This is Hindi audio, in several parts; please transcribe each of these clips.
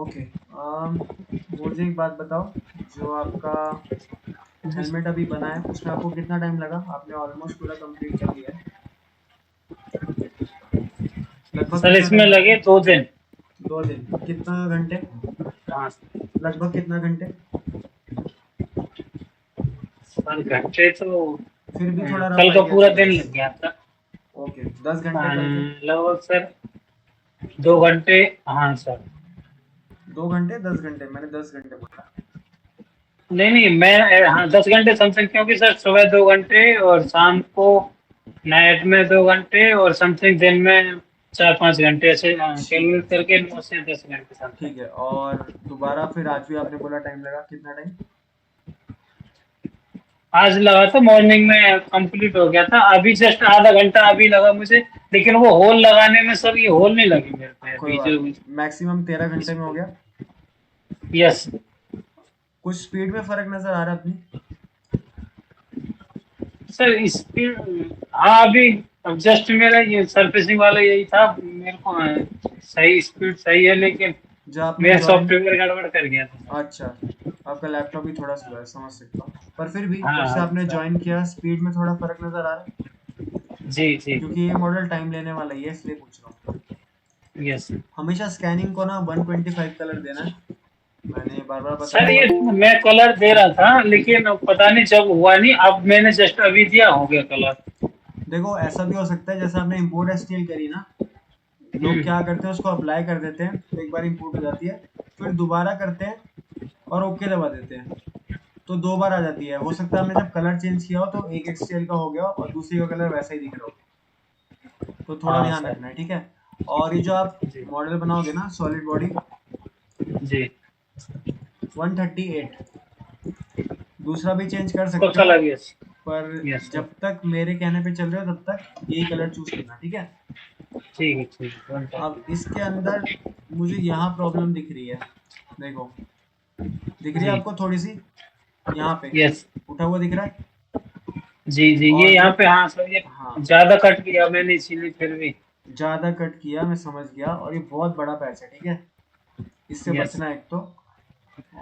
ओके। मुझे एक बात बताओ, जो आपका हेलमेट अभी बना है उसमें आपको कितना टाइम लगा? आपने ऑलमोस्ट पूरा कंप्लीट कर लिया है, लगभग सर कितना इसमें टाइम लगा? लगे 2 दिन। 2 दिन? कितना घंटे? हाँ लगभग कितना घंटे? सर, घंटे तो फिर भी थोड़ा रफ कल का आइडिया पूरा चाहिए दिन बस। लग गया था। ओके, 10 घंटे कल के? लगभग सर 2 घंटे। हाँ सर। 2 घंटे 10 घंटे? मैंने 10 घंटे बोला। नहीं नहीं, मैं हाँ 10 घंटे समथिंग, क्योंकि सर सुबह 2 घंटे और शाम को नाइट में 2 घंटे और समथिंग दिन में 4-5 घंटे, ऐसे ठीक है, कैलकुलेट करके 9 से 10 घंटे समथिंग। ठीक है। और दोबारा फिर आज भी आपने बोला टाइम लगा, कितना टाइम? आज लगा था, मॉर्निंग में कंप्लीट हो गया था, अभी जस्ट आधा घंटा अभी लगा मुझे। लेकिन वो होल लगाने में सर, ये होल नहीं लगी मेरे पे कोई अभी बात जो। नहीं, मैक्सिमम 13 घंटे में हो गया। यस। कुछ स्पीड में फर्क नजर आ रहा है अपनी? सर स्पीड, हाँ अभी अब जस्ट मेरा ये सरफेसिंग वाला यही था मेरे को, सही स्पीड सही है, लेकिन जो आपने मेरा ज्वाइन, सॉफ्टवेयर गड़बड़ कर गया था सर। अच्छा, आपका लैपटॉप भी थोड़ा स्लो है, समझ सकता हूँ। पर फिर भी जब से हाँ आपने सर। ज्वाइन किया स्पीड में थोड़ा फर्क नजर आ रहा है? जी जी। क्योंकि ये मॉडल टाइम लेने वाला ही है, इसलिए पूछ रहा हूँ। यस हमेशा स्कैनिंग को ना 125 कलर देना है, मैंने बार बार सर, बताया ये बट मैं कलर दे रहा था, लेकिन अब पता नहीं जब हुआ नहीं, अब मैंने जस्ट अभी दिया, हो गया कलर। देखो ऐसा भी हो सकता है, जैसे आपने इम्पोर्ट एसटीएल करी ना, लोग हम्म। क्या करते हैं उसको अप्लाई कर देते हैं तो एक बार इम्पोर्ट हो जाती है, फिर दोबारा करते हैं और ओके दबा देते हैं, तो 2 बार आ जाती है। हो सकता है हमने जब कलर चेंज किया हो तो एक एचटीएल का हो गया हो और दूसरी का कलर वैसा ही दिख रहा हो, तो थोड़ा हाँ ध्यान सर। रखना है, ठीक है? और ये जो आप जी मॉडल बनाओगे ना सॉलिड बॉडी, जी। 138, दूसरा भी चेंज कर उसका सकते हो, कलर, यस। पर यस सर। जब तक मेरे कहने पे चल रहे हो तब तक यही कलर चूज करना, ठीक है? ठीक है ठीक है, अब 130। इसके अंदर मुझे यहाँ प्रॉब्लम दिख रही है, देखो, दिख रही है जी। आपको थोड़ी सी? यहाँ पे यस। उठा हुआ दिख रहा है। जी जी, ये और जो, यहाँ पे, हाँ सर, ये हाँ, ज्यादा कट किया मैंने इसीलिए फिर भी। ज्यादा कट किया, मैं समझ गया, और ये बहुत बड़ा पैच है, ठीक है? इससे यस। बचना है एक तो।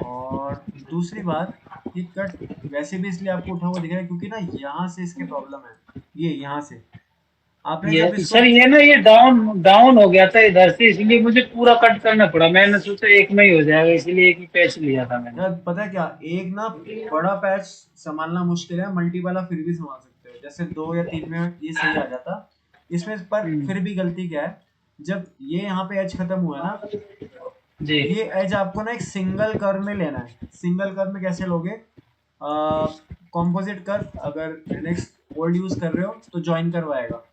और दूसरी बात, ये कट वैसे भी इसलिए आपको उठा हुआ दिख रहा है क्योंकि ना यहाँ से इसके प्रॉब्लम है, ये यहाँ से आपने जब ये इसको, सर, ये ना, ये डाउन डाउन हो गया था इधर से, इसलिए मुझे पूरा कट करना पड़ा। मैंने सोचा एक में ही हो जाएगा, इसलिए एक ही पैच लिया था मैंने। यार पता है क्या, एक ना बड़ा पैच संभालना मुश्किल है, मल्टी वाला फिर भी संभाल सकते हो, जैसे 2 या 3 में ये सही आ जाता इसमें। पर हम्म। फिर भी गलती क्या है, जब ये यहाँ पे एज खत्म हुआ है ना, जी। ये एज आपको ना एक सिंगल कर्व में लेना है। सिंगल कर्व में कैसे लोगे? कॉम्पोजिट कर्व, अगर लिनक्स ओल्ड यूज कर रहे हो तो ज्वाइन करवाएगा।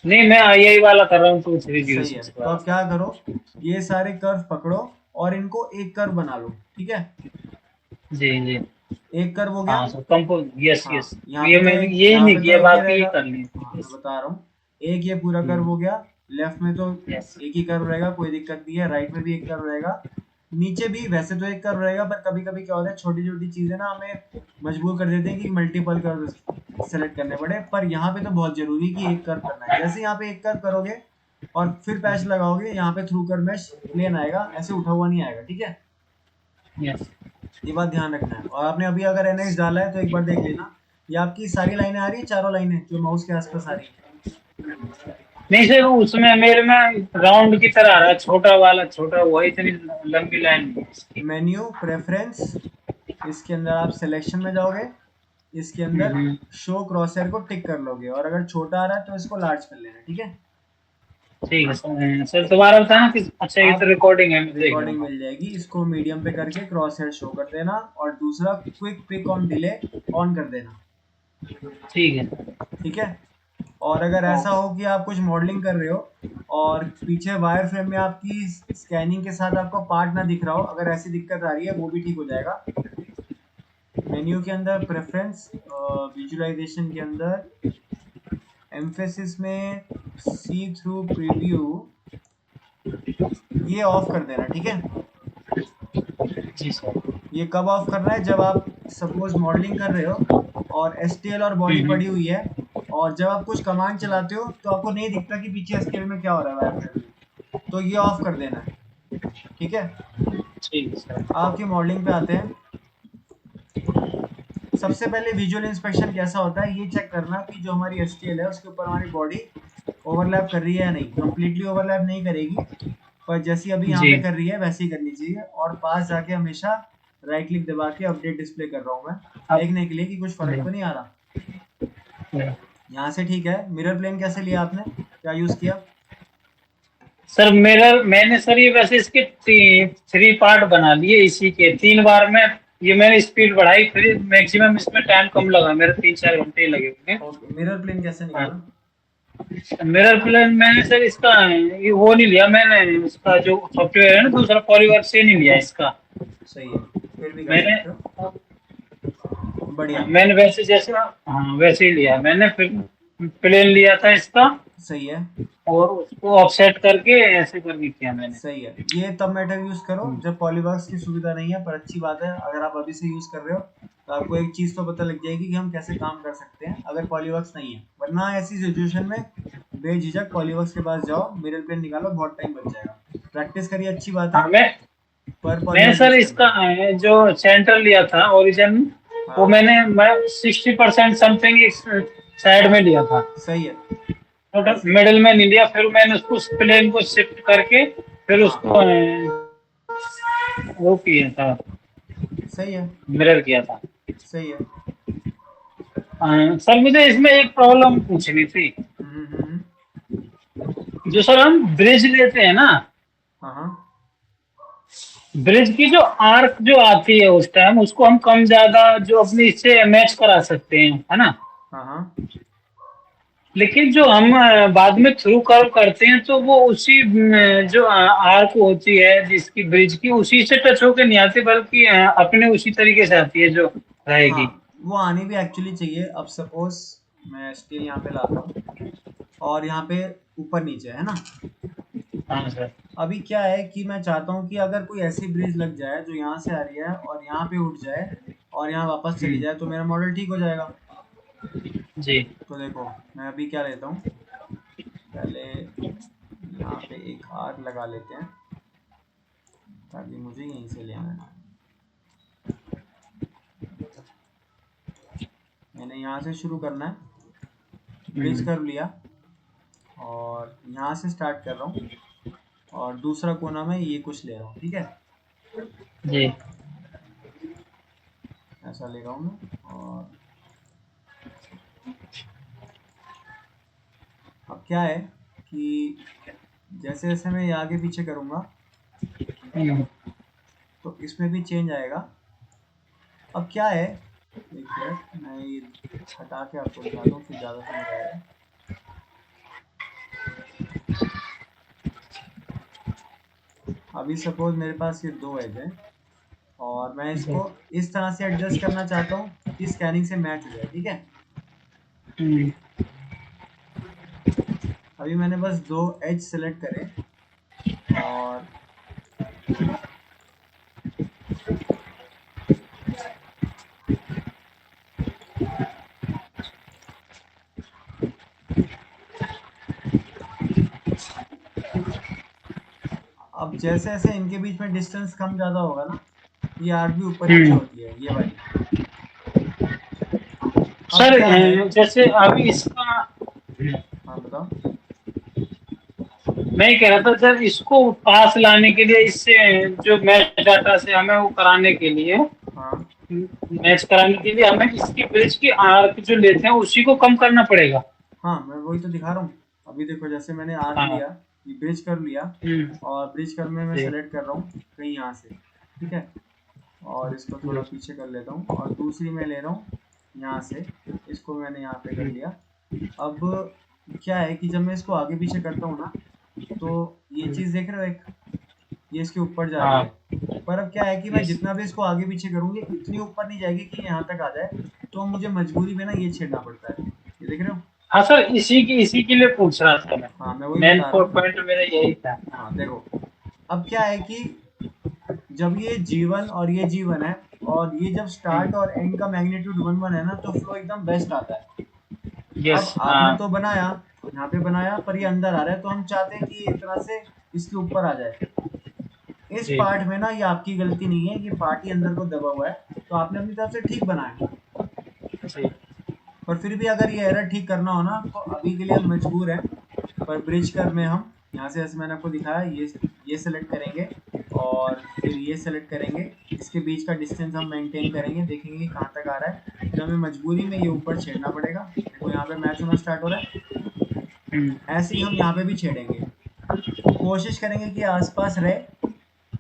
नहीं, मैं आई वाला कर रहा हूँ, 2 3 सही यूज है, इस तो बार। आप क्या करो, ये सारे कर्व पकड़ो और इनको एक कर्व बना लो, ठीक है? जी जी। एक कर्व हो गया। हाँ सर, कंपोज, यस हाँ, यस। यहाँ ये पे तो मैंने एक, ये यहाँ नहीं पे तो किया, एक ही बाकी ये रहेगा। कर लिया। हाँ, मैं यस। बता रहा हूँ, एक ये पूरा कर्व हो गया। लेफ्ट में तो यस। एक ही कर्व रहेगा, कोई दिक्कत नहीं है। राइट में भी एक कर्व रहेगा, नीचे भी वैसे तो एक कर्व रहेगा, पर कभी कभी क्या होता है, छोटी छोटी चीजें ना हमें मजबूर कर देते हैं कि मल्टीपल कर्व सेलेक्ट करने पड़े, पर यहाँ पे तो बहुत जरूरी है कि एक कर्व करना है। जैसे यहाँ पे एक कर्व करोगे और फिर पैच लगाओगे, यहाँ पे थ्रू कर्व मैश प्लेन आएगा, ऐसे उठा हुआ नहीं आएगा, ठीक है? यस। ये बात ध्यान रखना है। और आपने अभी अगर एनएक्स डाला है तो एक बार देख लेना, ये आपकी सारी लाइनें आ रही है, चारों लाइनें जो माउस के आसपास आ रही है? नहीं सर, उसमें मेरे में राउंड की तरह आ रहा है, छोटा वाला, छोटा, वही इतनी लंबी लाइन नहीं है इसकी। मेन्यू प्रेफरेंस, इसके अंदर आप सिलेक्शन में जाओगे, इसके अंदर हम्म। शो क्रॉसहेयर को टिक कर लोगे, और अगर छोटा आ रहा है तो इसको लार्ज कर लेना, ठीक है? ठीक है सर। सर दोबारा बताना कि, अच्छा ये तो आप, रिकॉर्डिंग है, मैं देख रिकॉर्डिंग लूंगा। मिल जाएगी, इसको मीडियम पे करके क्रॉस हेयर शो कर देना, और दूसरा quick pick on delay on कर देना, ठीक है सर। ठीक है? और अगर ऐसा ओके। हो कि आप कुछ मॉडलिंग कर रहे हो और पीछे वायर फ्रेम में आपकी स्कैनिंग के साथ आपको पार्ट ना दिख रहा हो, अगर ऐसी दिक्कत आ रही है वो भी ठीक हो जाएगा। मेन्यू के अंदर प्रेफरेंस, विजुअलाइजेशन के अंदर एम्फेसिस में सी थ्रू प्रीव्यू, ये ऑफ कर देना, ठीक है? जी सर। ये कब ऑफ करना है? जब आप सपोज मॉडलिंग कर रहे हो और एसटीएल और बॉडी पड़ी हम्म। हुई है, और जब आप कुछ कमांड चलाते हो तो आपको नहीं दिखता कि पीछे एसटीएल में क्या हो रहा है वायरफ्रेम में, तो ये ऑफ कर देना है। ठीक है, ठीक है सर। आपकी मॉडलिंग पे आते हैं। सबसे पहले विजुअल इंस्पेक्शन कैसा होता है, ये चेक करना कि जो हमारी एसटीएल है उसके ऊपर हमारी बॉडी ओवरलैप कर रही है या नहीं। कंप्लीटली ओवरलैप नहीं करेगी, पर जैसी अभी यहाँ जी। पे कर रही है वैसे ही करनी चाहिए। और पास जाके हमेशा राइट क्लिक दबा के अपडेट डिस्प्ले कर रहा हूँ मैं, अब देखने के लिए कि कुछ फर्क तो नहीं आ रहा। यहाँ से ठीक है। मिरर प्लेन कैसे लिया आपने, क्या यूज किया? सर मिरर मैंने सर ये वैसे इसके 3 पार्ट बना लिए, इसी के 3 बार में ये मैंने स्पीड बढ़ाई, फिर मैक्सिमम इसमें टाइम कम लगा, मेरे 3-4 घंटे ही लगे होंगे। ओके, मिरर प्लेन कैसे हाँ, निकाला? मिरर प्लेन मैंने सर इसका ये वो नहीं लिया, मैंने इसका जो सॉफ्टवेयर है ना दूसरा पॉलीवर्क से नहीं लिया इसका। सही है, फिर भी कर मैंने सकते हो, बढ़िया। मैंने वैसे जैसे हाँ वैसे ही लिया मैंने, फिर प्लेन लिया था इसका सही है, और उसको ऑफसेट करके ऐसे करके किया मैंने। सही है। ये तब मेटल यूज करो जब पॉलीवर्क्स की सुविधा नहीं है, पर अच्छी बात है अगर आप अभी से यूज कर रहे हो तो आपको एक चीज तो पता लग जाएगी कि हम कैसे काम कर सकते हैं अगर पॉलीवर्क्स नहीं है। वरना ऐसी सिचुएशन में बेझिझक पॉलीवर्क्स के पास जाओ, मिरर प्लेन निकालो, बहुत टाइम बच जाएगा। प्रैक्टिस करिए, अच्छी बात है, हाँ पर मैं पॉलीवर्क सर यूज इसका करना। जो सेंटर लिया था ओरिजिन, वो हाँ, मैं 60% समथिंग इस साइड में लिया था, सही है, मिडिल में नहीं लिया। फिर मैंने उसको प्लेन को शिफ्ट करके फिर हाँ, उसको वो किया था, सही है, मिरर किया था। सही है। सर मुझे इसमें एक प्रॉब्लम पूछनी थी। हम्म। जो सर हम ब्रिज लेते हैं ना, हाँ हाँ ब्रिज की जो आर्क जो आती है उस टाइम उसको हम कम ज्यादा जो अपने इससे मैच करा सकते हैं, है ना। हाँ हाँ लेकिन जो हम बाद में थ्रू कर्व करते हैं तो वो उसी जो आर्क होती है जिसकी ब्रिज की उसी से टच होके नहीं आती, बल्कि अपने उसी तरीके से आती है जो हाँ, रहेगी। वो आनी भी एक्चुअली चाहिए। अब सपोज मैं स्टील यहाँ पे लाता हूँ और यहाँ पे ऊपर नीचे है ना। हाँ सर। अभी क्या है कि मैं चाहता हूँ कि अगर कोई ऐसी ब्रिज लग जाए जो यहाँ से आ रही है और यहाँ पे उठ जाए और यहाँ वापस चली जाए तो मेरा मॉडल ठीक हो जाएगा। जी। तो देखो, मैं अभी क्या लेता हूँ, पहले यहाँ पे एक आर लगा लेते हैं ताकि मुझे यहीं से ले आना है। मैंने यहाँ से शुरू करना है, ब्रिज कर लिया और यहाँ से स्टार्ट कर रहा हूँ और दूसरा कोना में ये कुछ ले रहा हूँ, ठीक है। जी। ऐसा ले रहा हूँ मैं। और अब क्या है कि जैसे जैसे मैं ये आगे पीछे करूँगा तो इसमें भी चेंज आएगा। अब क्या है, एक मिनट मैं ये हटा के आपको दिखाता हूँ फिर ज़्यादा समझ आएगा। अभी सपोज मेरे पास ये दो एज है और मैं इसको इस तरह से एडजस्ट करना चाहता हूँ कि स्कैनिंग से मैच हो जाए, ठीक है। अभी मैंने बस दो एज सेलेक्ट करे और अब जैसे जैसे इनके बीच में डिस्टेंस कम ज़्यादा होगा ना, ये आर्क भी ऊपर नीचे होती है ये वाली। अब सर क्या है, जैसे अभी इसका हाँ बताओ। मैं कह रहा था सर इसको पास लाने के लिए इससे जो मैच डाटा से हमें वो कराने के लिए हाँ मैच कराने के लिए हमें इसकी ब्रिज की आर्क जो लेते हैं उसी को कम करना पड़ेगा। हाँ, मैं वही तो दिखा रहा हूँ। अभी देखो जैसे मैंने आर्क हाँ। लिया, ये ब्रिज कर लिया और ब्रिज कर में मैं जी। सेलेक्ट कर रहा हूँ कहीं यहाँ से, ठीक है। और इसको थोड़ा पीछे कर लेता हूँ और दूसरी मैं ले रहा हूँ यहाँ से, इसको मैंने यहाँ पे कर लिया। अब क्या है कि जब मैं इसको आगे पीछे करता हूँ ना तो ये चीज़ देख रहे हो, एक ये इसके ऊपर जा रही हाँ। है। पर अब क्या है कि मैं यस। जितना भी इसको आगे पीछे करूँगी इतनी ऊपर नहीं जाएगी कि यहाँ तक आ जाए, तो मुझे मजबूरी में ना ये छेड़ना पड़ता है। ये देख रहे हो? हाँ सर इसी के लिए पूछ रहा था मैं, हाँ, मैं वही मेन बता रहा हूँ। पॉइंट मेरा यही था। हाँ देखो, अब क्या है कि जब ये जीवन और ये जीवन है और ये जब स्टार्ट और एंड का मैग्नीट्यूड वन वन है ना तो फ्लो एकदम बेस्ट आता है। अब यस। आपने हाँ। तो बनाया, यहाँ पे बनाया, पर ये अंदर आ रहा है तो हम चाहते हैं कि ये एक तरह से इसके ऊपर आ जाए। इस जी पार्ट में ना ये आपकी गलती नहीं है, ये पार्ट ही अंदर को दबा हुआ है, तो आपने अपनी तरफ से ठीक बनाया। जी पर फिर भी अगर ये एरर ठीक करना हो ना, तो अभी के लिए हम मजबूर हैं। पर ब्रिज कर में हम यहाँ से, जैसे मैंने आपको दिखाया, ये सेलेक्ट करेंगे और फिर ये सेलेक्ट करेंगे। इसके बीच का डिस्टेंस हम मेंटेन करेंगे, देखेंगे कि कहाँ तक आ रहा है। फिर हमें मजबूरी में ये ऊपर छेड़ना पड़ेगा। देखो यहाँ पे मैच होना स्टार्ट हो रहा है। हम्म, ऐसे ही हम यहाँ पे भी छेड़ेंगे, कोशिश करेंगे कि आसपास रहे।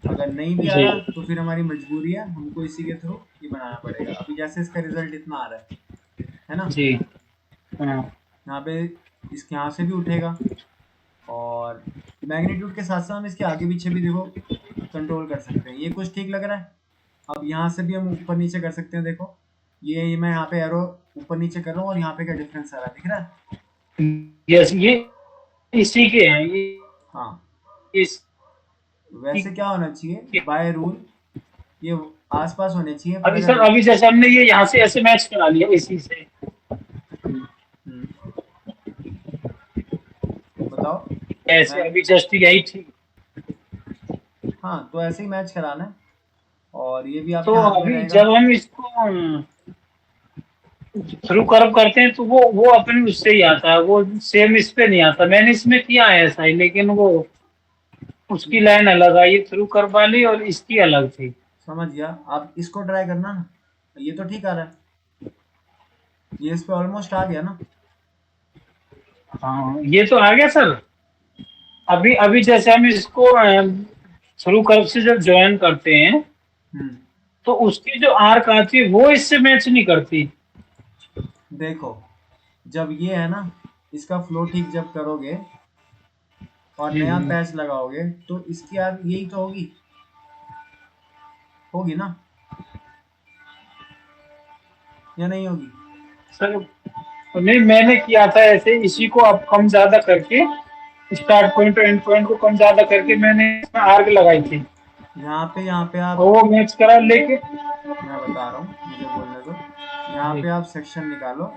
अगर नहीं भी आ जी रहा तो फिर हमारी मजबूरी है, हमको इसी के थ्रू ये बनाना पड़ेगा। अभी जैसे इसका रिजल्ट इतना आ रहा है ना, जी हाँ यहाँ पे इसके यहाँ से भी उठेगा, और मैग्नीट्यूड के साथ साथ हम इसके आगे पीछे भी देखो कंट्रोल कर सकते हैं। ये कुछ ठीक लग रहा है। अब यहाँ से भी हम ऊपर नीचे कर सकते हैं। देखो ये मैं यहाँ पे एरो ऊपर नीचे कर रहा हूँ, और यहाँ पे क्या डिफरेंस आ रहा है, दिख रहा है? यस, ये इसी के हैं, ये हाँ, इस वैसे क्या होना चाहिए बाय रूल, ये आसपास होने चाहिए, पर अभी सर, अगर अभी जैसे हमने ये यहाँ से ऐसे मैच करा लिया इसी से, हम्म, बताओ। ऐसे मैं अभी जस्ट यही ठीक। हाँ, तो ऐसे ही मैच कराना है, और ये भी तो आपके हाथ में अभी रहेगा। जब हम इसको थ्रू कर्व करते हैं तो वो अपने उससे ही आता है, वो सेम इस पे नहीं आता। मैंने इसमें किया है ऐसा ही, लेकिन वो उसकी लाइन अलग आई थ्रू कर्व वाली, और इसकी अलग थी। समझ गया। आप इसको ट्राई करना ना, ये तो ठीक आ रहा है, ये इस पे ऑलमोस्ट आ गया ना। हाँ, ये तो आ गया सर। अभी अभी जैसे हम इसको थ्रू कर्व से जब ज्वाइन करते हैं, हम्म, तो उसकी जो आर्क आती है वो इससे मैच नहीं करती। देखो जब ये है ना, इसका फ्लो ठीक जब करोगे और नया हम्म, पैच लगाओगे, तो इसकी यार यही तो होगी, होगी ना, या नहीं होगी? सर नहीं, मैंने किया था ऐसे, इसी को अब कम ज्यादा करके, स्टार्ट पॉइंट और एंड पॉइंट को कम ज्यादा करके मैंने इसमें आर्क लगाई थी, यहाँ पे और आप, वो मैच करा। लेकिन मैं बता रहा हूँ, मुझे बोलने दो। यहाँ जी, पे आप सेक्शन निकालो,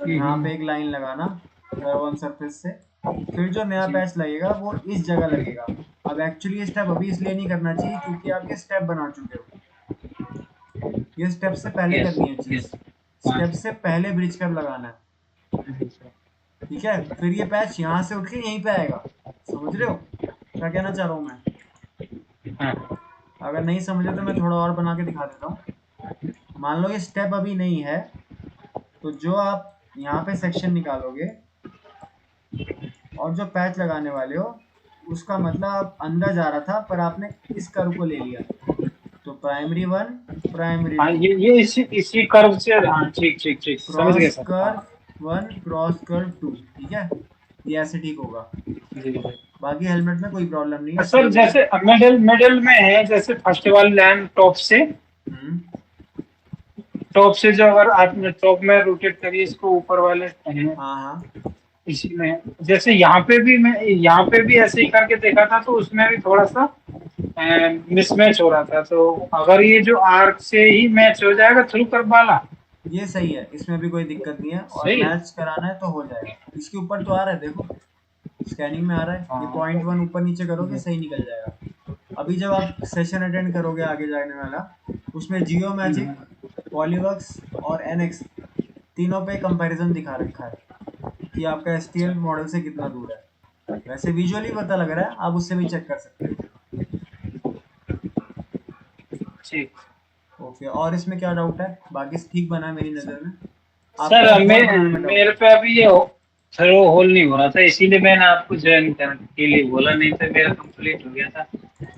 यहाँ हम्म, पे एक लाइन लगाना कर्व ऑन सरफेस से। फिर जो नया जी पैच लगेगा वो इस जगह लगेगा। अब एक्चुअली ये स्टेप अभी इसलिए नहीं करना चाहिए क्योंकि आप ये स्टेप बना चुके हो। ये स्टेप से पहले यस करनी है चीज, यस, हाँ स्टेप से पहले ब्रिज कर्व लगाना है। जी सर, ठीक है, फिर ये पैच यहाँ से उठ के यहीं पे आएगा। समझ रहे हो क्या कहना चाह रहा हूँ मैं? हाँ अगर नहीं समझे तो मैं थोड़ा और बना के दिखा देता हूँ। मान लो ये स्टेप अभी नहीं है, तो जो आप यहाँ पे सेक्शन निकालोगे और जो पैच लगाने वाले हो, उसका मतलब आप अंदर जा रहा था पर आपने इस कर्व को ले लिया। तो प्राइमरी वन, प्राइमरी हाँ, टू, ये इसी कर्व से, हाँ ठीक ठीक ठीक, समझ गए क्रॉस सर, हाँ curve one, cross curve two. ठीक है, ये ऐसे ठीक होगा। जी जी। बाकी हेलमेट में कोई प्रॉब्लम नहीं है, सर सेम है। जैसे मिडिल मिडिल में है, जैसे फर्स्ट वाली लाइन हम्म, टॉप से जो अगर आपने टॉप में रोटेट करिए इसको, ऊपर वाले हैं, हाँ हाँ, इसी में जैसे यहाँ पे भी ऐसे ही करके देखा था, तो उसमें भी थोड़ा सा मिसमैच हो रहा था। तो अगर ये जो आर्क से ही मैच हो जाएगा थ्रू कर वाला, ये सही है, इसमें भी कोई दिक्कत नहीं है, और सही है। मैच कराना है तो हो जाएगा। इसके ऊपर तो आ रहा है, देखो स्कैनिंग में आ रहा है। ये हाँ पॉइंट वन ऊपर नीचे करोगे जी सही निकल जाएगा। अभी जब आप सेशन अटेंड करोगे आगे जाने वाला, उसमें जियो मैजिक, पॉलीवर्क्स और एनएक्स तीनों पे कंपैरिजन दिखा रखा है कि आपका अच्छा एसटीएल मॉडल से कितना दूर है। वैसे विजुअली पता लग रहा है, आप उससे भी चेक कर सकते हो। ठीक। ओके, और इसमें क्या डाउट है? बाकी ठीक बना है मेरी नज़र में। आपको सर होल बनाने में डाउट मेरे है? पे अभी ये सर वो होल नहीं हो रहा था, इसीलिए मैंने आपको ज्वाइन करने के लिए बोला, नहीं तो मेरा कंप्लीट हो गया था।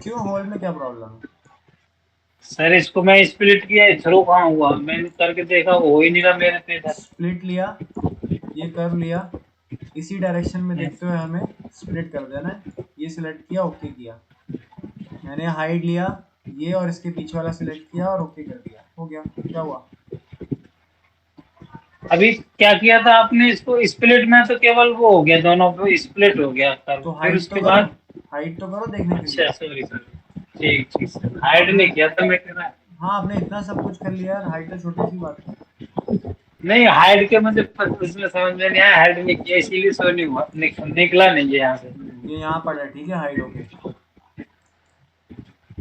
क्यों, होल में क्या प्रॉब्लम है? सर इसको मैं स्प्लिट किया, थ्रू कहाँ हुआ, मैंने करके देखा, वो हो ही नहीं रहा मेरे पे इधर। स्प्लिट लिया, ये कर्व लिया, इसी डायरेक्शन में देखते हुए हमें स्प्लिट कर देना है। ये सिलेक्ट किया, ओके किया। मैंने हाइड लिया, ये और इसके पीछे वाला सिलेक्ट किया और ओके कर दिया, हो गया। क्या हुआ? अभी क्या किया था आपने, इसको स्प्लिट में तो केवल वो हो गया, दोनों पे स्प्लिट हो गया सर, तो फिर हाइड तो उसके करो, बाद। हाइड तो करो देखने के लिए। अच्छा सॉरी सर, ठीक ठीक सर, हाइड आपने, नहीं किया था मैं, कह रहा हाँ आपने इतना सब कुछ कर लिया यार, हाइड तो छोटी सी बात है। नहीं, हाइड के मुझे उसमें समझ में नहीं आया, हाइड नहीं किया इसीलिए सो नहीं हुआ, निकला नहीं है यहाँ से। ये यहाँ पड़ा है, ठीक है, हाइड ओके।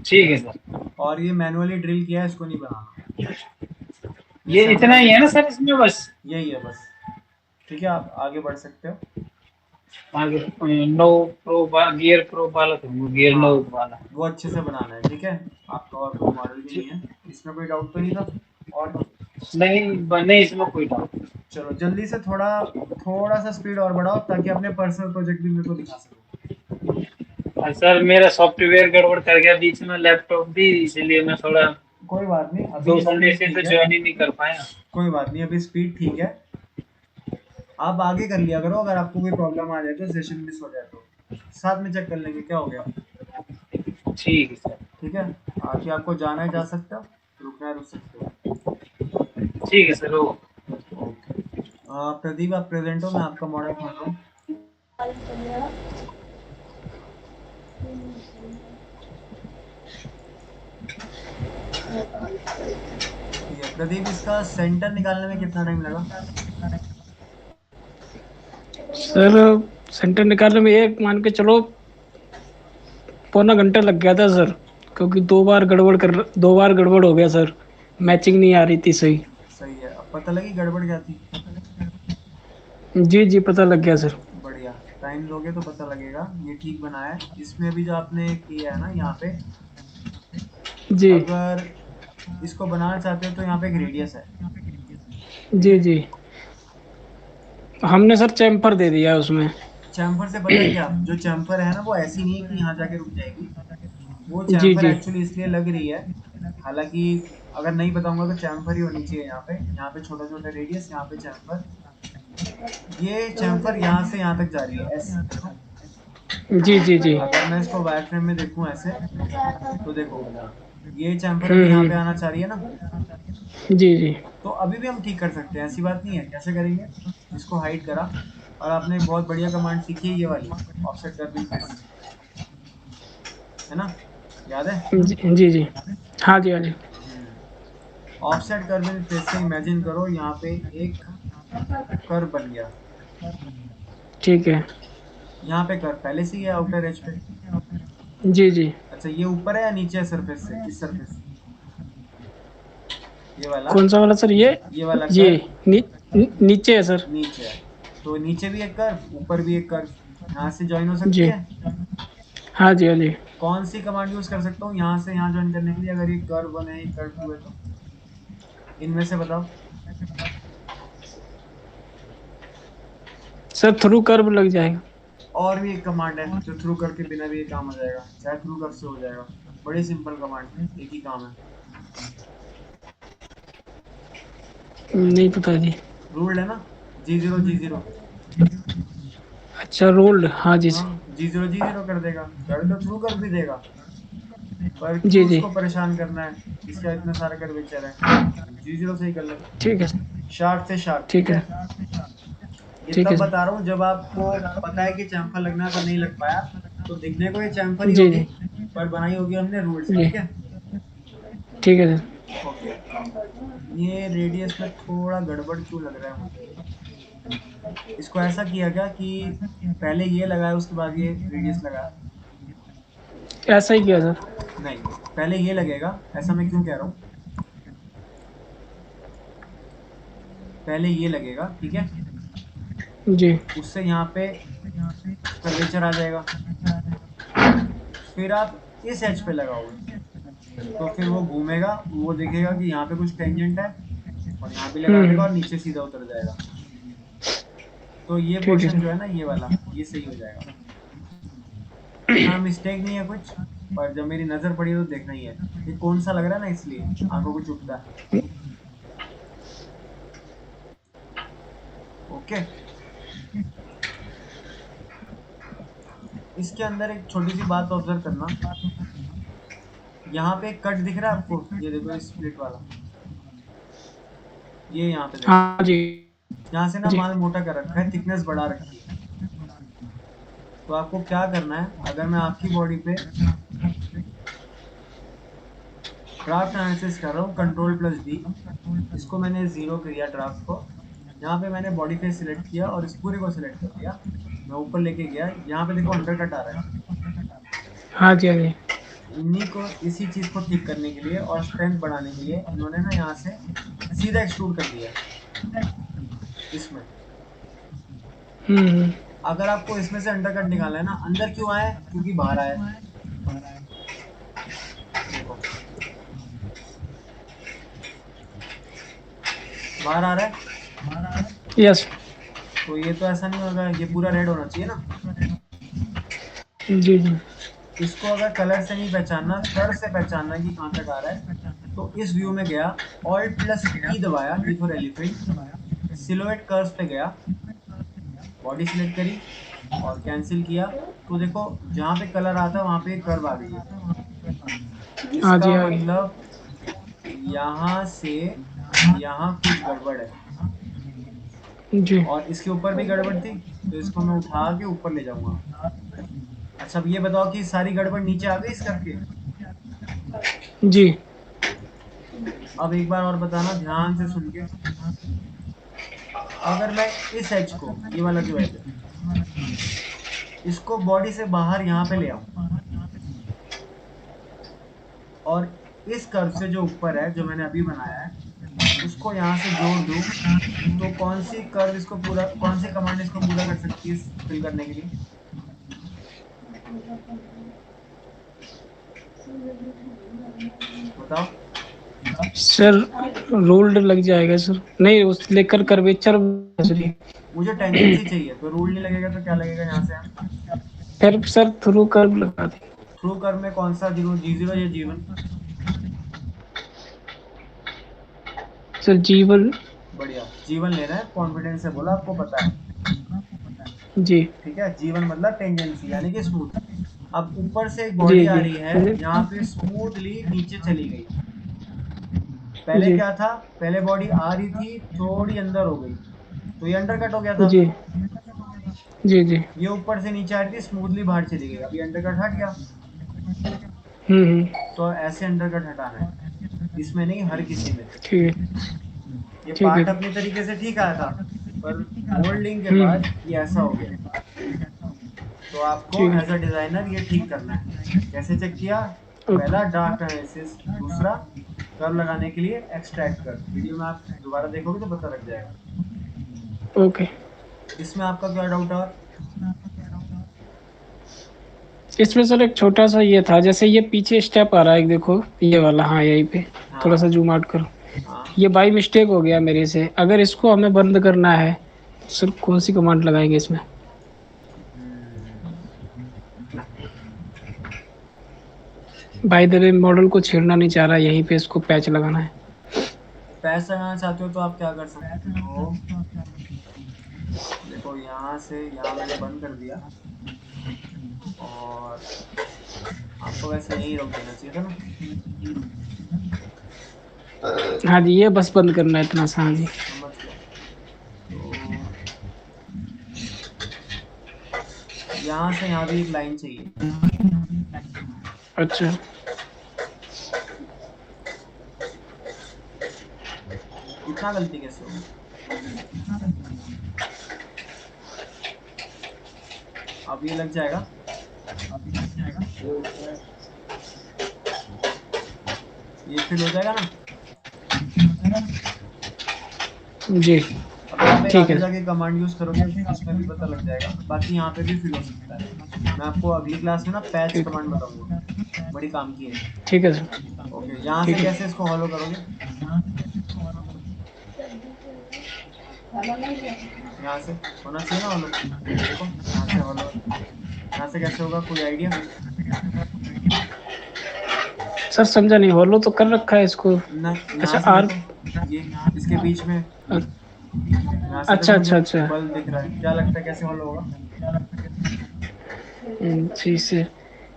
ठीक है सर। और ये मैनुअली ड्रिल किया है, इसको नहीं बनाना। ये जैसे इतना हमने, ही है ना सर इसमें बस? यही है बस। ठीक है, आप आगे बढ़ सकते हो। आगे नो प्रो गियर प्रो वाला तो गियर नो हाँ, वाला। वो अच्छे से बनाना है, ठीक है। आपका और कोई मॉडल भी नहीं है, इसमें कोई डाउट तो नहीं था? और नहीं नहीं, इसमें कोई डाउट। चलो जल्दी से थोड़ा थोड़ा सा स्पीड और बढ़ाओ, ताकि अपने पर्सनल प्रोजेक्ट भी मेरे को दिखा सको। और सर मेरा सॉफ्टवेयर गड़बड़ कर गया बीच में, लैपटॉप भी, इसलिए मैं थोड़ा कोई बात नहीं, दो अभी संडे स्पीड से ठीक तो है। ज्वाइन ही नहीं कर पाया। कोई बात नहीं, अभी स्पीड ठीक है। आप आगे कर लिया करो, अगर आपको कोई प्रॉब्लम आ जाए तो, सेशन मिस हो जाए तो साथ में चेक कर लेंगे, क्या हो गया। ठीक है सर। ठीक है, आगे आपको जाना है जा सकते हो, रुकना है रुक सकते हो। ठीक है सर। ओ ओके। प्रदीप आप प्रेजेंट हो, मैं आपका मॉडल खोल रहा हूँ। ठीक है प्रदीप, इसका सेंटर निकालने में कितना टाइम लगा? सर सेंटर निकालने में एक मान के चलो 1.25 घंटा लग गया था सर, क्योंकि 2 बार गड़बड़ हो गया सर। मैचिंग नहीं आ रही थी सही। सही है, अब पता लगी गड़बड़ क्या थी? जी जी, पता लग गया सर। बढ़िया, टाइम लोगे तो पता लगेगा। ये ठीक बना है। इसमें भी जो आपने किया है ना यहाँ पे, जी अगर इसको बनाना चाहते हो तो यहाँ पे एक रेडियस है, ठीक जी है। जी, हमने सर चैम्फर दे दिया उसमें। चैम्फर से पता है क्या, जो चैम्फर है ना वो ऐसी नहीं है कि यहाँ जाके रुक जाएगी। वो जी चैम्फर जी एक्चुअली इसलिए लग रही है, हालांकि अगर नहीं बताऊंगा तो चैम्फर ही होनी चाहिए यहाँ पे। यहाँ पे छोटा छोटा रेडियस, यहाँ पे चैम्फर। ये चैम्फर यहाँ से यहाँ तक जा रही है, ऐसे देखो। जी जी जी। अगर मैं इसको वायरफ्रेम में देखूँ ऐसे, तो देखो ये चैम्फर अभी यहाँ पे आना चाह रही है ना। जी जी तो अभी भी हम ठीक कर सकते हैं, ऐसी बात नहीं है। कैसे करेंगे, इसको हाइड करा, और आपने एक बहुत बढ़िया कमांड सीखी है, ये वाली ऑफसेट कर्विंग फेस, है ना, याद है? जी जी जी। हाँ जी हाँ जी। ऑफसेट कर्विंग फेस से इमेजिन करो यहाँ पे एक कर्व बन गया। ठीक है। यहाँ पे कर्व पहले से ही है आउटर एज पे। जी जी। अच्छा, ये ऊपर है या नीचे है सरफेस से? किस सरफेस से? ये वाला, कौन सा वाला सर ये? ये वाला ये कर्व नीचे है सर। नीचे है। तो नीचे भी एक कर्व, ऊपर भी एक कर्व, यहाँ से ज्वाइन हो सकती जी। है। हाँ जी हाँ जी। कौन सी कमांड यूज कर सकता हूँ यहाँ से यहाँ ज्वाइन करने के लिए, अगर ये कर्व 1 है, ये कर्व 2 है, तो इनमें से बताओ। सर थ्रू कर्व लग जाएगा। और भी एक कमांड है जो थ्रू कर के बिना भी ये काम हो जाएगा, चाहे थ्रू कर से हो जाएगा। बड़ी सिंपल कमांड, एक ही काम है। नहीं पता जी। रूल्ड है ना, G0 G0। अच्छा रोल्ड, हाँ जी हाँ, G0 G0 कर देगा, कर तो थ्रू कर भी देगा। पर जी क्यों जी। उसको परेशान करना है, इसका इतना सारा कर्वेचर है। G0 से ही कर ले, ठीक है शार्प से शार्प, ठीक ठीक है। है ये ठीक तब है सर। बता रहा हूँ जब आपको पता है कि चैम्फर लगना है पर नहीं लग पाया, तो दिखने को ये चैम्फर ही जी होगी, जी पर बनाई होगी हमने रूल से, जी। ठीक है। ठीक है सर। ओके, ये रेडियस में थोड़ा गड़बड़ क्यों लग रहा है मुझे? इसको ऐसा किया क्या कि पहले ये लगाया उसके बाद ये रेडियस लगाया? ऐसा ही किया सर। नहीं, पहले ये लगेगा, ऐसा मैं क्यों कह रहा हूँ, पहले ये लगेगा, ठीक है। जी। उससे यहाँ पे कर्वेचर आ जाएगा, फिर आप इस एज पे लगाओगे, तो फिर वो घूमेगा, वो देखेगा कि यहाँ पे कुछ टेंजेंट है, और यहाँ भी लगा देगा और नीचे सीधा उतर जाएगा। तो ये ठीक है पोर्शन जो सर। है ना, ये वाला, ये सही हो जाएगा। इतना मिस्टेक नहीं है कुछ, पर जब मेरी नजर पड़ी तो देखना ही है। ये कौन सा लग रहा है ना, इसलिए आंखों को चुभता है। ओके, इसके अंदर एक छोटी सी बात ऑब्जर्व करना, यहाँ पे एक कट दिख रहा है आपको, ये देखो, ये स्प्लिट वाला, ये यहाँ पे देखो, हाँ जी यहाँ से ना जी। माल मोटा कर रखा है, थिकनेस बढ़ा रखी है। तो आपको क्या करना है, अगर मैं आपकी बॉडी पे ड्राफ्ट एनालिसिस कर रहा हूँ, Ctrl+D, इसको मैंने 0 किया ड्राफ्ट को, यहाँ पे मैंने बॉडी फेस सिलेक्ट किया और इस पूरे को सिलेक्ट कर दिया, मैं ऊपर लेके गया, यहाँ पे देखो अंडर कट आ रहा है। हाँ जी हाँ जी। इन्हीं को इसी चीज को ठीक करने के लिए और स्ट्रेंथ बढ़ाने के लिए इन्होंने ना यहाँ से सीधा एक्सट्रूड कर दिया इसमें। अगर आपको इसमें से अंडरकट निकालना है ना, अंदर क्यों आए, क्योंकि बाहर आए। देखो बाहर आ रहा है, यस। तो ये तो ऐसा नहीं होगा, ये पूरा रेड होना चाहिए ना। जी जी। इसको अगर कलर से नहीं पहचानना, कर्व से पहचानना कि कहाँ तक आ रहा है, तो इस व्यू में गया, Alt+E दबाया, E for elephant, silhouette curves पे गया, बॉडी सिलेक्ट करी और कैंसिल किया, तो देखो जहाँ पे कलर आता है वहाँ पे एक कर्व आ गई है। हाँ जी, इसका हाँ जी। मतलब यहाँ से यहाँ कुछ गड़बड़ है जी और इसके ऊपर भी गड़बड़ थी, तो इसको मैं उठा के ऊपर ले जाऊंगा। अच्छा अब ये बताओ कि सारी गड़बड़ नीचे आ गई इस करके। जी। अब एक बार और बताना ध्यान से सुन के, अगर मैं इस एज को, ये वाला जो एज है, इसको बॉडी से बाहर यहाँ पे ले आऊं और इस कर्व से जो ऊपर है, जो मैंने अभी बनाया है, उसको यहाँ से जोड़ दूं, तो कौन सी कर्व इसको पूरा, कौन सी कमांड इसको पूरा कर सकती है फिल करने के लिए, बताओ। सर रोल्ड लग जाएगा सर, नहीं उस लेकर कर्वेचर। मुझे टेंजेंसी चाहिए, तो रूल नहीं लगेगा तो क्या लगेगा यहाँ से हम। फिर सर थ्रू कर्व लगा दें। थ्रू कर्व में कौन सा, G0 या G1? सर जीवन। बढ़िया, G1 लेना है, कॉन्फिडेंस से बोला, आपको पता है। जी ठीक है, G1 मतलब टेंजेंसी यानी कि स्मूथ। अब ऊपर से एक जी बॉडी आ जी रही है, यहाँ पे स्मूथली नीचे चली गई। पहले जी क्या था, पहले बॉडी आ रही थी, थोड़ी अंदर हो गई, तो ये अंडरकट हो गया था। जी जी जी। ये ऊपर से नीचे आ रही थी, स्मूथली बाहर चली गई, अभी अंडरकट हट गया। हम्म। तो ऐसे अंडरकट हटाना है, इसमें नहीं, हर किसी में। ठीक है। ये ठीक पार्ट है। अपनी तरीके से ठीक आया था, पर मोल्डिंग के हम्म। बाद ये ऐसा हो गया। तो आपको ठीक है। एज अ डिजाइनर ये ठीक करना है। कैसे चेक किया, पहला डार्क एनालिसिस, दूसरा कर्व लगाने के लिए एक्सट्रैक्ट कर। वीडियो में आप दोबारा देखोगे तो पता लग जाएगा। ओके। इसमें आपका क्या डाउट है? इसमें सर एक छोटा सा ये था, जैसे ये पीछे स्टेप आ रहा है, एक देखो ये वाला, हाँ यहीं पे थोड़ा सा जूम आउट करो। हाँ, ये बाई मिस्टेक हो गया मेरे से, अगर इसको हमें बंद करना है तो सर कौन सी कमांड लगाएंगे इसमें? बाय द वे मॉडल को छेड़ना नहीं चाह रहा, यहीं पे इसको पैच लगाना है। पैच लगाना चाहते हो तो आप क्या कर सकते हो, देखो यहाँ से यहाँ मैंने बंद कर दिया और आपको वैसे यही रोक देना चाहिए था ना। हाँ जी, ये बस बंद करना है इतना सा। हाँ जी समझ गया। तो यहाँ से यहाँ भी एक लाइन चाहिए। अच्छा। इतना गलती कैसे होगी? अब ये लग जाएगा, ये फिल हो जाएगा ना। जी अब यहाँ पे ठीक आगे है। जाके कमांड यूज करोगे, उसमें भी पता लग जाएगा। बाकी यहाँ पे भी फिल हो सकता है। मैं आपको अगली क्लास में ना पैच ठीक। कमांड बताऊंगा, बड़ी काम की है। ठीक है सर। ओके, यहाँ से ठीक है। कैसे इसको हॉलो करोगे, यहाँ से होना चाहिए ना हॉलो। देखो यहाँ से हॉलो, यहाँ से कैसे होगा, कोई आइडिया? सर समझा नहीं, होलो तो कर रखा है इसको। ना अच्छा यहाँ से आर। देखो, ये इसके बीच में, यहाँ से अच्छा देखो अच्छा जो अच्छा। बल्ब दिख रहा है, क्या लगता है कैसे हॉलो होगा? जी सर,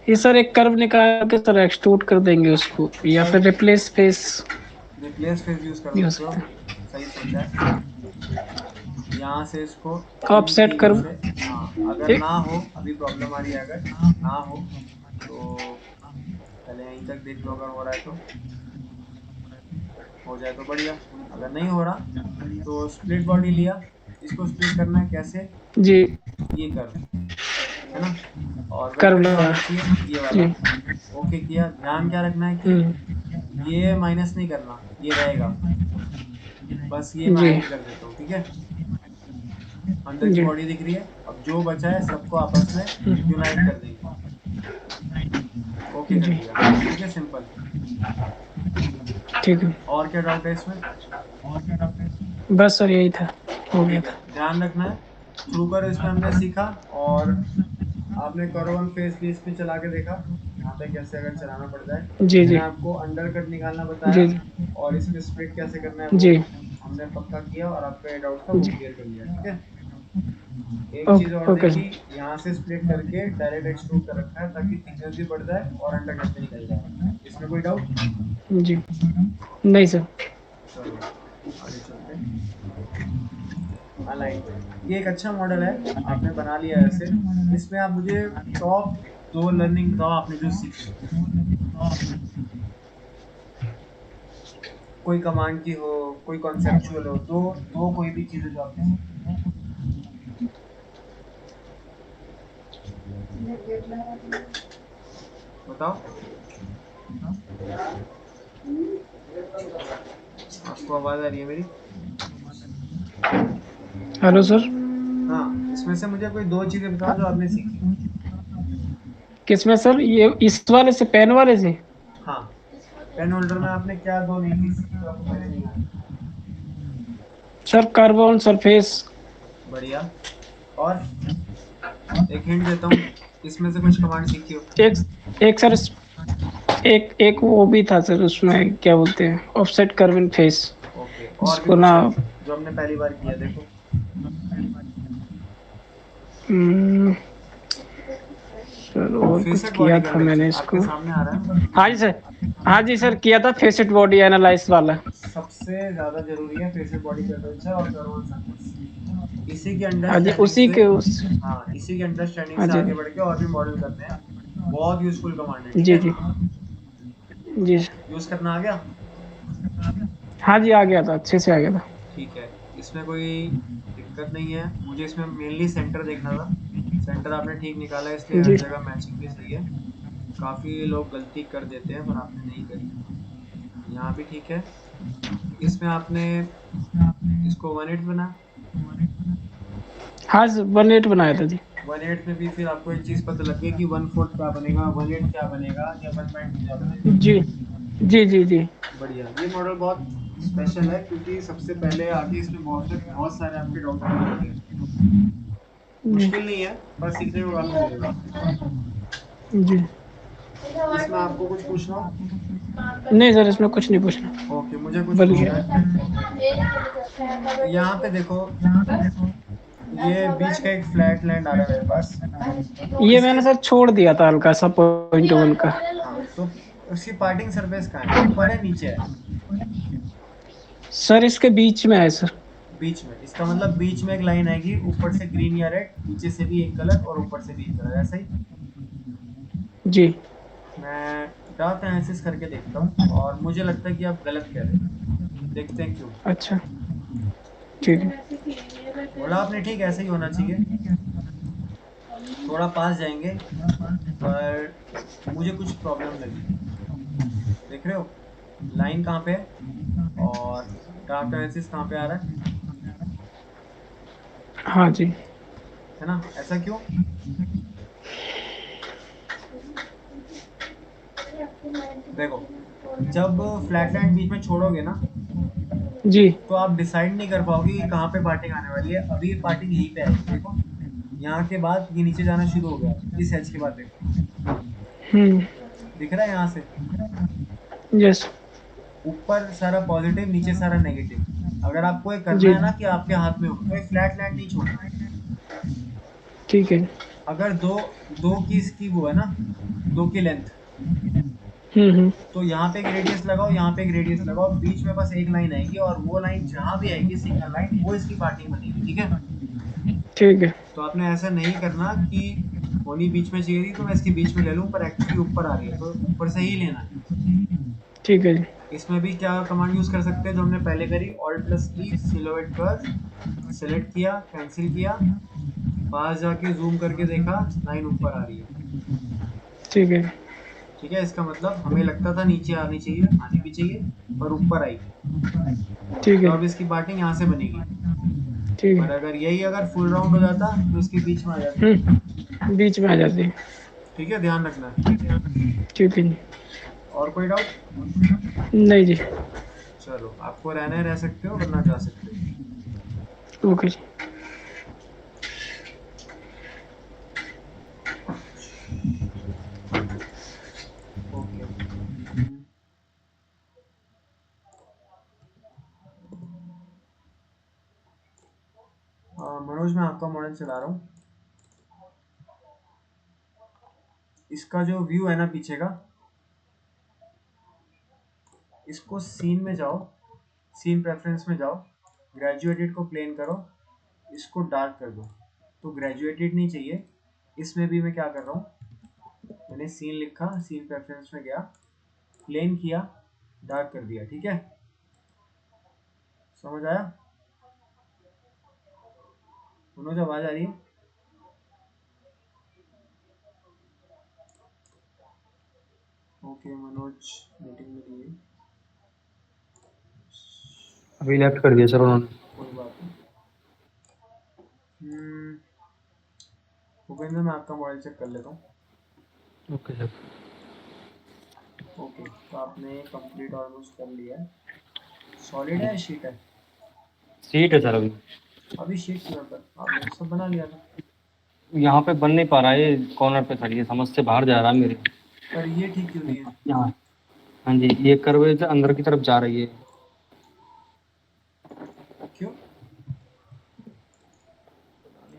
ये सर एक कर्व निकाल के सर एक्सट्रूड कर देंगे उसको, या फिर replace face replace face use कर भी हो सकते हो, सकता है। सही सोचा है। यहाँ से इसको ऑफसेट इन कर्व। तीनों से, हाँ अगर ना हो, अभी प्रॉब्लम आ रही है, अगर ना हो तो पहले यहीं तक देख लो, अगर हो रहा है तो हो जाए तो बढ़िया, अगर नहीं हो रहा तो स्प्लिट बॉडी लिया, इसको स्प्लिट करना है कैसे, जी ये कर, है ना, और कर्व vertex लगा। कौन सी है, ये वाला। ओके किया। ध्यान क्या रखना है कि ये माइनस नहीं करना, ये रहेगा, बस ये मैं जी हाइड कर देता हूँ, ठीक है। अंदर की जी बॉडी दिख रही है, अब जो बचा है सबको आपस में यूनाइट कर देंगे। ओके कर जी दिया, ठीक है, सिंपल। ठीक है। और क्या डाउट है इसमें? बस सर यही था, हो गया ठीक है, था। ध्यान रखना है थ्रू कर, इसमें हमने सीखा। और आपने कर्व फेस भी इसमें चला के देखा, यहाँ पे कैसे अगर चलाना पड़ता है। जी मैंने जी आपको अंडर कट निकालना जी बताया, और इसमें स्प्लिट कैसे करना है वो जी हमने पक्का किया, और आपका ये डाउट था वो जी। क्लियर कर लिया, ठीक है। एक चीज और ओके देखी, सर। यहाँ से स्प्लिट करके डायरेक्ट एक्सट्रूड कर रखा है ताकि थिकनेस भी बढ़ जाए और अंडर कट भी निकल जाए। इसमें कोई डाउट? जी नहीं सर। चलो आगे चलते हैं। अलाइन, ये एक अच्छा मॉडल है, आपने बना लिया है ऐसे। इसमें आप मुझे टॉप 2 लर्निंग बताओ आपने जो सीखी, कोई कमांड की हो, कोई कॉन्सेप्चुअल हो, दो दो कोई भी चीज़ है जो आपने सीखी। बताओ। आपको आवाज़ आ रही है मेरी? Hello sir. हाँ, इसमें से मुझे कोई 2 चीज़ें बताओ जो आपने सीखी। किसमें सर, ये इस वाले से, पेन वाले से? हाँ, पेन होल्डर में आपने क्या 2 नई चीज़ सीखी जो आपको पहले नहीं आई? Sir carbon surface. बढ़िया। और एक हिंट देता हूँ, इसमें से कुछ कमांड सीखी हो। एक एक सर, एक एक वो भी था सर, उसमें क्या बोलते हैं, ऑफसेट कर्वन फेस, ओके, और भी जिसको कुछ ना है जो हमने पहली बार किया, देखो। हम्म, सर और कुछ फेसेट किया बॉडी था कर्वेचर मैंने आपके इसको। सामने आ रहा है ना? हाँ जी सर, हाँ जी सर, किया था फेसेट बॉडी एनालाइज वाला। सबसे ज्यादा जरूरी है फेसेट बॉडी कर्वेचर और कर्व सरफेस। इसी की हाँ जी, अंडरस्टैंडिंग उसी से, के उस। हाँ, इसी की अंडरस्टैंडिंग हाँ से जी आगे बढ़ के और भी मॉडल करते हैं। बहुत यूजफुल कमांड है, ठीक जी है। जी जी। यूज करना आ गया? हाँ जी आ गया था, अच्छे से आ गया था। ठीक है, इसमें कोई दिक्कत नहीं है। मुझे इसमें मेनली सेंटर देखना था, सेंटर आपने ठीक निकाला है, इसलिए हर जी जगह मैचिंग भी सही है। काफ़ी लोग गलती कर देते हैं पर आपने नहीं करी, यहाँ भी ठीक है। इसमें आपने इसको 1/8 बना, हाँ सर 1/8 बनाया था जी। 1/8 में भी फिर आपको एक चीज़ पता लग गई कि 1/4 क्या बनेगा, 1/8 क्या बनेगा, या 1/2 क्या बनेगा। जी जी जी जी बढ़िया, ये मॉडल बहुत स्पेशल है क्योंकि सबसे पहले आगे इसमें बहुत सारे आपके डाउट क्लियर होते हैं। जी मुश्किल नहीं है, पर सीखने में वक्त लगेगा। जी। इसमें आपको कुछ पूछना हो? नहीं सर, इसमें कुछ नहीं पूछना। ओके, मुझे कुछ बल्कि पूछना है। यहाँ पे देखो, ये बीच का एक फ्लैट लैंड आ रहा है मेरे पास, ये इसके, मैंने सर छोड़ दिया था हल्का सा पॉइंट वन का। हाँ, तो उसकी पार्टिंग सरफेस कहाँ है, ऊपर है नीचे है? सर इसके बीच में है सर। बीच में, इसका मतलब बीच में एक लाइन आएगी, ऊपर से ग्रीन या रेड, नीचे से भी एक कलर और ऊपर से भी एक कलर, ऐसा ही। जी मैं डार्क एनालिसिस करके देखता हूँ और मुझे लगता है कि आप गलत कह रहे हैं, देखते हैं क्यों। अच्छा ठीक है। बोला आपने ठीक, ऐसे ही होना चाहिए। थोड़ा पास जाएंगे, पर मुझे कुछ प्रॉब्लम लगी। देख रहे हो लाइन कहाँ पे है और डार्क एनालिसिस कहाँ पे आ रहा हाँ जी है ना? ऐसा क्यों? देखो, जब फ्लैटलैंड बीच में छोड़ोगे ना, जी तो आप डिसाइड नहीं कर पाओगे कि कहाँ पे पार्टिंग आने वाली है। अभी ये पार्टिंग यहीं पे आएगी, देखो यहाँ के बाद ये नीचे जाना शुरू हो गया, इस एज के बाद देखो, दिख रहा है यहाँ से यस ऊपर सारा पॉजिटिव, नीचे सारा नेगेटिव। अगर आपको ये करना जी है ना कि आपके हाथ में हो, तो एक फ्लैट लैंड नहीं छोड़ना। ठीक है। अगर दो दो की इसकी वो है ना, 2 की लेंथ, तो यहाँ पे एक रेडियस लगाओ, यहाँ पे एक रेडियस लगाओ, बीच में बस एक लाइन आएगी, और वो लाइन जहाँ भी आएगी सिंगल लाइन, वो इसकी पार्टिंग बनेगी, ठीक है। ठीक है। तो आपने ऐसा नहीं करना कि होनी बीच में चाहिए थी तो मैं इसके बीच में ले लूँ, पर एक्चुअली ऊपर आ रही है तो ऊपर से ही लेना है। ठीक है जी। इसमें भी क्या कमांड यूज कर सकते हैं जो हमने पहले करी, Alt+E, सिलोएट कर्व सेलेक्ट किया, कैंसिल किया, पास जाके जूम करके देखा, लाइन ऊपर आ रही है। ठीक है। ठीक है, इसका मतलब हमें लगता था नीचे आनी चाहिए, आनी भी चाहिए, पर ऊपर आई। ठीक तो है अब इसकी बाटिंग यहाँ से बनेगी, ठीक पर है। अगर यही अगर फुल राउंड हो जाता तो इसके बीच में आ जाती। बीच में आ जाती है। ठीक है, ध्यान रखना है। ठीक है जी। और कोई डाउट? नहीं जी। चलो, आपको रहना है रह सकते हो, वरना जा सकते हो। ओके जी। ओके। मनोज, मैं आपका मॉडल चला रहा हूँ। इसका जो व्यू है ना पीछे का, इसको सीन में जाओ, सीन प्रेफरेंस में जाओ, ग्रेजुएटेड को प्लेन करो, इसको डार्क कर दो। तो ग्रेजुएटेड नहीं चाहिए, इसमें भी मैं क्या कर रहा हूँ, मैंने सीन लिखा, सीन प्रेफरेंस में गया, प्लेन किया, डार्क कर दिया। ठीक है, समझ आया? मनोज, आवाज आ रही है? ओके, मनोज मीटिंग में नहीं है, अभी लेफ्ट कर दिया सर उन्होंने। कोई बात नहीं। भूपेंद्र, मैं आपका मॉडल चेक कर लेता हूँ। Okay sir. ओके, तो आपने कंप्लीट ऑलमोस्ट कर लिया है। सॉलिड है या शीट है? सीट है सर अभी। अभी शीट क्यों है? पर आपने तो सब बना लिया था। यहाँ पे बन नहीं पा रहा है, ये कॉर्नर पे खड़ी है, समझ से बाहर जा रहा है मेरे। पर ये ठीक क्यों नहीं है? यहाँ। हाँ जी, ये कर्व से अंदर की तरफ जा रही है। क्यों?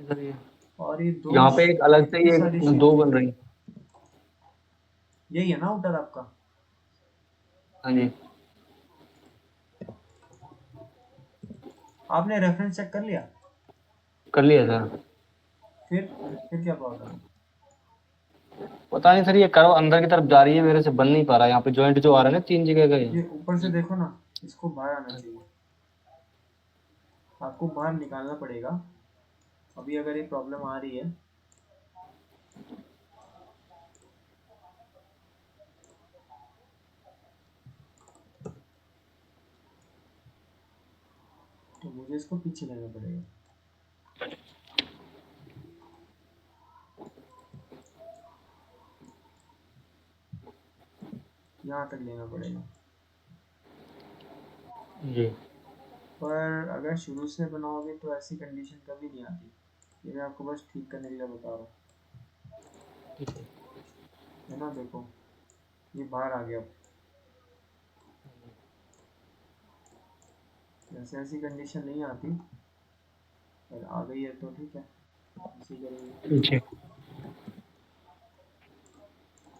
सर ये और ये दो यहाँ पे एक अलग से इतनी ये सारी शीट दो क्यों? बन रही। यही है ना आउटर आपका? हाँ जी। आपने रेफरेंस चेक कर लिया? कर लिया सर। फिर क्या प्रॉब्लम है? पता नहीं सर, ये कर्व अंदर की तरफ जा रही है, मेरे से बन नहीं पा रहा है। यहाँ पे जॉइंट जो आ रहा है ना 3 जगह का, ये ऊपर से देखो ना, इसको बाहर आना चाहिए, आपको बाहर निकालना पड़ेगा। अभी अगर ये प्रॉब्लम आ रही है, तो मुझे इसको पीछे लेना पड़ेगा। यहाँ तक लेना पड़ेगा। जी। पर अगर शुरू से बनाओगे तो ऐसी कंडीशन कभी नहीं आती। ये मैं आपको बस ठीक करने के लिए बता रहा हूँ, है ना? देखो, ये बाहर आ गया। वैसे ऐसी कंडीशन नहीं आती, पर आ गई है तो ठीक है, इसी करेंगे। जी।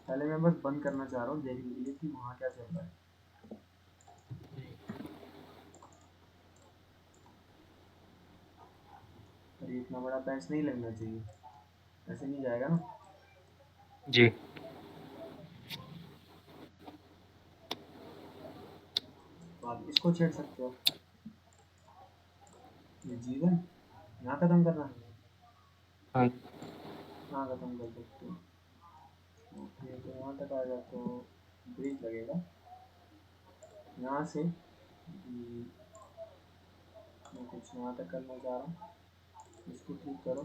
पहले मैं बस बंद करना चाह रहा हूँ देखने के लिए कि वहाँ क्या चल रहा है। पर ये इतना बड़ा पैच नहीं लगना चाहिए, ऐसे नहीं जाएगा ना। जी। तो आप इसको छेड़ सकते हो। ये जीवन यहाँ खत्म करना है, हाँ। यहाँ खत्म कर सकते हो। ओके, तो यहाँ तक आएगा तो ब्रिज लगेगा। यहाँ से मैं कुछ यहाँ तक करना चाह रहा हूँ, इसको ठीक करो।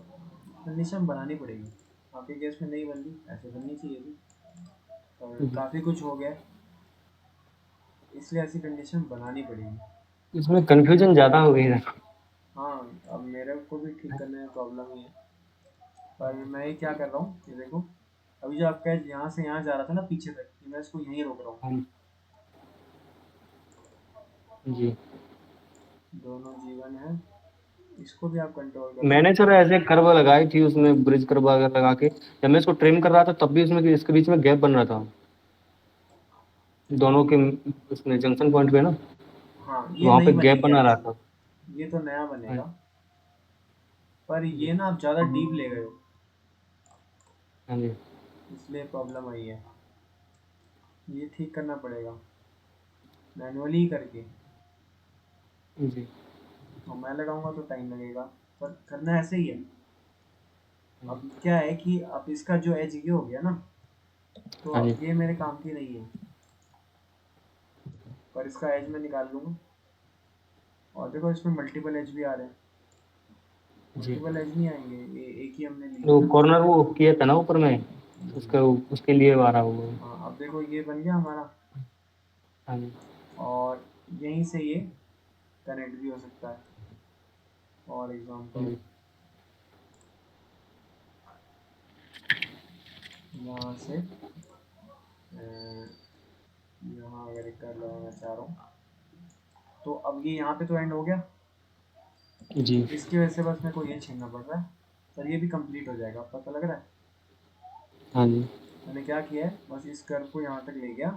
कंडीशन बनानी पड़ेगी, आपके केस में नहीं बन रही, ऐसे बननी चाहिए थी, और काफ़ी कुछ हो गया, इसलिए ऐसी कंडीशन बनानी पड़ेगी। इसमें कंफ्यूजन ज्यादा हो गई है। हाँ, अब मेरे को भी ठीक करने में प्रॉब्लम ही है, पर मैं ये क्या कर रहा हूँ, ये देखो, अभी जो आपका यहाँ से यहाँ जा रहा था ना पीछे तक, ये मैं इसको यहीं रोक रहा हूँ। हाँ जी। दोनों जीवन है, इसको भी आप कंट्रोल कर मैंने सकते सर हो। ऐसे कर्व लगाई थी उसमें, ब्रिज कर्व वगैरह लगा के जब मैं इसको ट्रिम कर रहा था, तब भी उसमें इसके बीच में गैप बन रहा था दोनों के, उसमें जंक्शन पॉइंट पे ना, हाँ, ये वहां पे नहीं गैप बनेगी बना रहा ऐसी, था। ये तो नया हाँ बनेगा। पर जी। ये ना आप ज़्यादा डीप ले गए हो, हाँ जी। इसलिए प्रॉब्लम आई है। ये ठीक करना पड़ेगा मैनुअली करके, जी। और मैं लगाऊंगा तो टाइम लगेगा, पर करना ऐसे ही है। अब क्या है कि अब इसका जो एज ये हो गया ना, तो हाँ अब जी। ये मेरे काम की नहीं है, पर इसका एज मैं निकाल लूँगा। और देखो इसमें मल्टीपल एज भी आ रहे हैं, जी मल्टीपल एज नहीं आएंगे, ये एक ही हमने ली है वो ना। कॉर्नर वो किया था ना ऊपर में, उसका उसके लिए आ रहा होगा। हाँ अब देखो ये बन गया हमारा, हाँ जी। और यहीं से ये कनेक्ट भी हो सकता है। और एग्जांपल यहाँ से यहाँ अगर एक कर लगाना चाह रहा हूँ, तो अब ये यहाँ पे तो एंड हो गया, जी इसकी वजह से बस मेरे को ये छीनना पड़ रहा है, पर ये भी कंप्लीट हो जाएगा, पता लग रहा है। हाँ जी। मैंने क्या किया है, बस इस कर्व को यहाँ तक ले गया,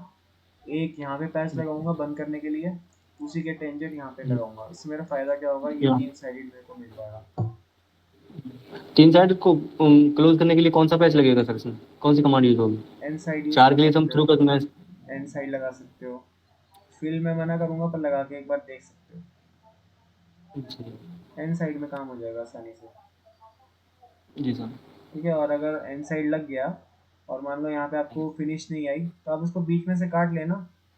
एक यहाँ पे पैच लगाऊंगा बंद करने के लिए, उसी के टेंजेंट यहाँ पे लगाऊंगा। इससे मेरा फायदा क्या होगा, ये यहाँ 3 साइडेड मेरे को मिल जाएगा। 3 साइड को क्लोज करने के लिए कौन सा पैच लगेगा सर इसमें, कौन सी कमांड यूज होगी? एन साइड यूज 4 कर के लिए तो हम सकते थ्रू हो, कर मैं। एन साइड लगा सकते हो, फिल में मना करूंगा पर लगा के एक बार देख सकते हो, जी एन साइड में काम हो जाएगा आसानी से। जी सर। ठीक है, और अगर एन साइड लग गया और मान लो यहाँ पे आपको फिनिश नहीं आई, तो आप उसको बीच में से काट लेना,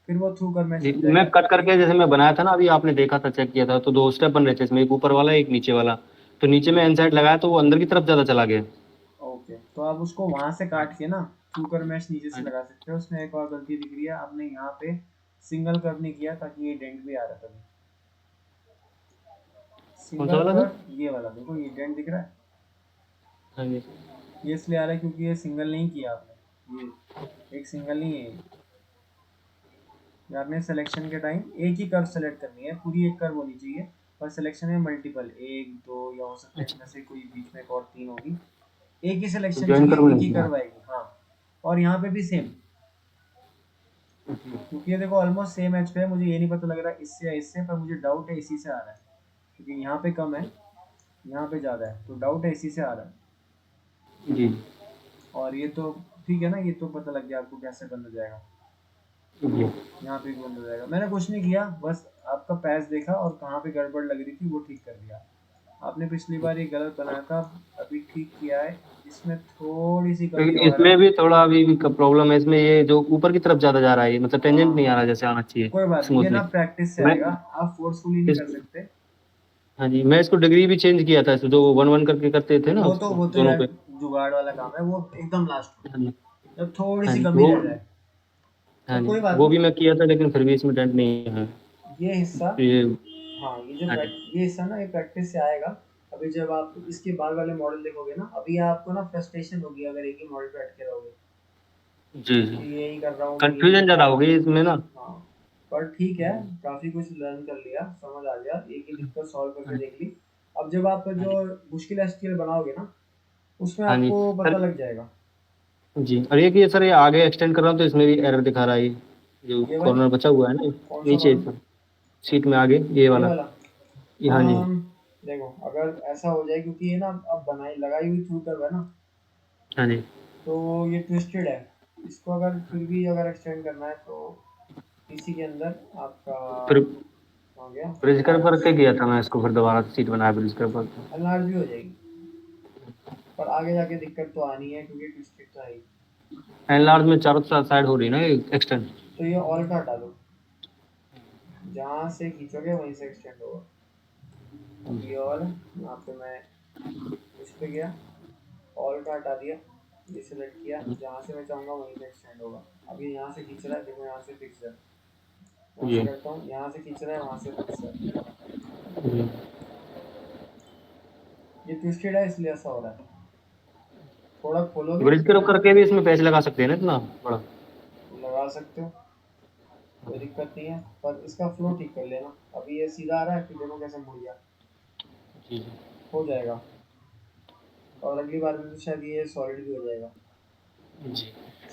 फिर वो थ्रू कर मैच जी लग मैं जाएगा। कट करके जैसे मैं बनाया था ना अभी, आपने देखा था, चेक किया था, तो 2 स्टेप बन रहे थे इसमें, एक ऊपर वाला एक नीचे वाला। तो नीचे में एन साइड लगाया तो वो अंदर की तरफ ज्यादा चला गया। ओके, तो आप उसको वहां से काट के ना थ्रू कर मैच नीचे से हाँ लगा सकते हो। उसमें एक और गलती दिख रही है, आपने यहाँ पे सिंगल कर्व नहीं किया, ताकि ये डेंट भी आ रहा था। कौन सा सिंगल वाला सर? कर्व ये वाला देखो, ये डेंट दिख रहा है, हाँ जी। ये इसलिए आ रहा है क्योंकि ये सिंगल नहीं किया आपने, ये एक सिंगल नहीं है ये आपने सिलेक्शन के टाइम एक ही कर्व सेलेक्ट करनी है, पूरी एक कर्व होनी चाहिए, पर सिलेक्शन में मल्टीपल 1 2 या हो सकता है अच्छा, इनमें से कोई बीच में एक और 3 होगी, एक ही तो सिलेक्शन ज्वाइन चाहिए, कर एक ही लेंगे। कर्व आएगी। हाँ, और यहाँ पे भी सेम, क्योंकि ये देखो ऑलमोस्ट सेम एज पे है, मुझे ये नहीं पता लग रहा इससे या इससे, पर मुझे डाउट है इसी से आ रहा है, क्योंकि यहाँ पे कम है, यहाँ पे ज़्यादा है, तो डाउट है इसी से आ रहा है। जी और ये तो ठीक है ना, ये तो पता लग गया आपको कैसे बंद हो जाएगा, जी। यहाँ पे भी बंद हो जाएगा। मैंने कुछ नहीं किया, बस आपका पैच देखा और कहाँ पे गड़बड़ लग रही थी वो ठीक कर दिया। आपने पिछली बार ये गलत बनाया था, अभी ठीक किया है, इसमें थोड़ी सी कमी लेकिन और है। इसमें भी थोड़ा अभी भी प्रॉब्लम है इसमें, ये जो ऊपर की तरफ ज्यादा जा रहा है ये, मतलब टेंजेंट नहीं आ हाँ रहा जैसे आना चाहिए कोई बात नहीं, ये स्मूथली। ना प्रैक्टिस से मैं आएगा, आप फोर्सफुली नहीं इस कर सकते। हाँ जी, मैं इसको डिग्री भी चेंज किया था, इसको जो 1 1 करके करते थे ना उसको वो तो दोनों यार पे। जुगाड़ वाला काम है, वो एकदम लास्ट में, हाँ जी। जब थोड़ी हाँ सी जी कमी वो। रह जाए। हाँ पर जी कोई बात वो भी नहीं, मैं किया था, लेकिन फिर भी इसमें डेंट नहीं है। ये हिस्सा, ये हाँ ये जो हाँ जी ये हिस्सा ना, ये प्रैक्टिस से आएगा। अभी जब आप इसके बाद वाले मॉडल देखोगे ना, अभी आपको ना फ्रस्ट्रेशन होगी अगर एक ही मॉडल पे अटके रहोगे, जी जी। कि यही कर रहा हूँ मैं, यही कंफ्यूजन कर ज्यादा रहा हो हूँ। गई इसमें ना। हाँ, पर ठीक है, काफी कुछ लर्न कर लिया, समझ आ गया, एक ही दिक्कत सॉल्व करके हाँ देख ली। अब जब आप जी जो मुश्किल एसक्यूएल बनाओगे ना, उसमें हाँ जी आपको सर। पता लग जाएगा। जी, और ये कि सर ये आगे एक्सटेंड कर रहा हूँ तो इसमें भी एरर दिखा रहा है, ये जो ये वाली कॉर्नर बचा हुआ है ना कौन सा नीचे मॉडल, सीट में आगे ये ये वाला। वाला। ये हाँ जी। देखो अगर ऐसा हो जाए, क्योंकि ये ना अब बनाई लगाई हुई थ्रू कर्व है ना, हाँ जी। तो ये ट्विस्टेड है, इसको अगर फिर भी अगर एक्सटेंड करना है तो इसी के अंदर आपका फिर हो गया ब्रिज कर एनलार्ज, के किया था मैं इसको, फिर दोबारा सीट बनाया ब्रिज कर पर। एनलार्ज भी हो जाएगी, पर आगे जाके दिक्कत तो आनी है क्योंकि ट्विस्टेड तो है ही। एनलार्ज में चारों साइड हो रही है ना एक्सटेंड। तो ये ऑल का हटा दो, जहाँ से खींचोगे वहीं से एक्सटेंड होगा। अब ये ऑल, यहाँ पे मैं इस पे गया, ऑल का हटा दिया, ये सिलेक्ट किया, जहाँ से मैं चाहूँगा वहीं से एक्सटेंड होगा। अब ये यहाँ से खींच रहा है, देखो यहाँ से फिक्स है, यहाँ जी से करता हूँ, यहाँ से खींच रहा है, वहाँ से फिक्स है। जी। ये ट्विस्टेड है इसलिए ऐसा हो रहा है, थोड़ा खोलोगे ब्रिज कर करके भी इसमें पैच लगा सकते हैं ना इतना बड़ा। लगा सकते हो, कोई दिक्कत नहीं है, पर इसका फ्लो ठीक कर लेना। अभी ये सीधा आ रहा है, फिर देखो कैसे मुड़ गया, जी जी। हो जाएगा। और अगली बार में तो शायद ये सॉलिड भी हो जाएगा। जी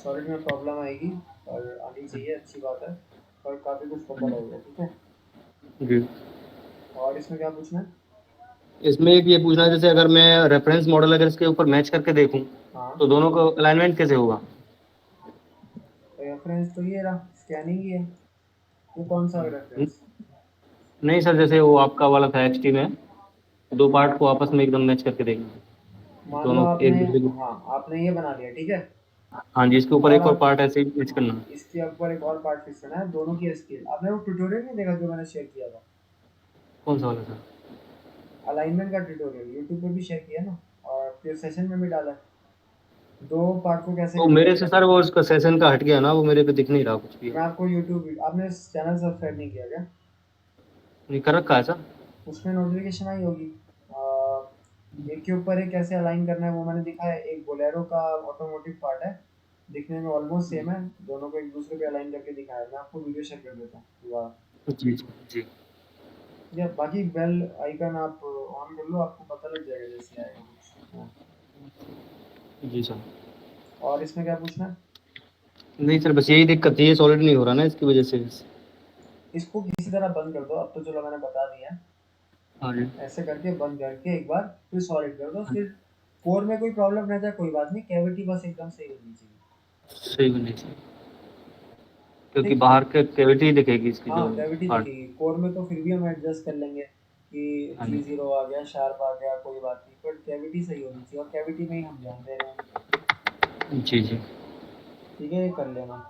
सॉलिड में प्रॉब्लम आएगी, और आनी चाहिए, अच्छी बात है, पर काफ़ी कुछ पता लगेगा। ठीक है, जी। और इसमें क्या पूछना है? इसमें एक ये पूछना है, जैसे अगर मैं रेफरेंस मॉडल अगर इसके ऊपर मैच करके देखूं हाँ, तो दोनों का अलाइनमेंट कैसे होगा? रेफरेंस तो ये रहा, स्कैनिंग ही है। ये कौन सा रेफरेंस? नहीं सर, जैसे वो आपका वाला था एक्सटी में, 2 पार्ट को आपस में एकदम मैच करके देखना, मान लो दोनों एक आपने, दूसरे की। हाँ आपने ये बना लिया, ठीक है, हाँ जी, इसके ऊपर एक और आप पार्ट ऐसे ही फिक्स करना है। इसके ऊपर एक और पार्ट फिक्स करना है, दोनों की स्केल। आपने वो ट्यूटोरियल नहीं देखा जो मैंने शेयर किया था, कौन सा वाला सर? अलाइनमेंट का ट्यूटोरियल यूट्यूब पे भी शेयर किया ना, और फिर सेशन में भी डाला है। दो पार्ट को कैसे तो मेरे डिवाइड से करना सर है। वो उसका सेशन का हट गया ना, वो मेरे पे दिख नहीं रहा कुछ भी। मैं आपको यूट्यूब, आपने चैनल सब्सक्राइब नहीं किया क्या? नहीं कर रखा है सर। उसमें नोटिफिकेशन आई होगी। एक के ऊपर एक कैसे अलाइन करना है वो मैंने दिखाया है। एक बोलेरो का ऑटोमोटिव पार्ट है, दिखने में ऑलमोस्ट सेम है, दोनों को एक दूसरे पे अलाइन करके दिखाया है। मैं आपको वीडियो शेयर कर देता हूँ वाह। जी जी जी। या बाकी बेल आइकन आप ऑन कर लो, आपको पता लग जाएगा जैसे आएगा कुछ। हाँ। जी सर। और इसमें क्या पूछना है? नहीं सर, बस यही दिक्कत थी, ये सॉलिड नहीं हो रहा ना इसकी वजह से। इसको किसी तरह बंद कर दो, अब तो चलो मैंने बता दिया है। हाँ जी। ऐसे करके बंद करके एक बार फिर सॉलिड कर दो। फिर कोर में कोई प्रॉब्लम रहता है कोई बात नहीं, कैविटी बस एकदम सही होनी चाहिए। सही बननी चाहिए, क्योंकि ठीक। बाहर के कैविटी दिखेगी इसकी जो हाँ कैविटी पार्ट। दिखेगी, कोर में तो फिर भी हम एडजस्ट कर लेंगे कि हाँ जी। G0 आ गया, शार्प आ गया, कोई बात नहीं, पर कैविटी सही होनी चाहिए, और कैविटी में ही हम ध्यान दे रहे हैं। जी जी। ठीक है, ये कर लेना।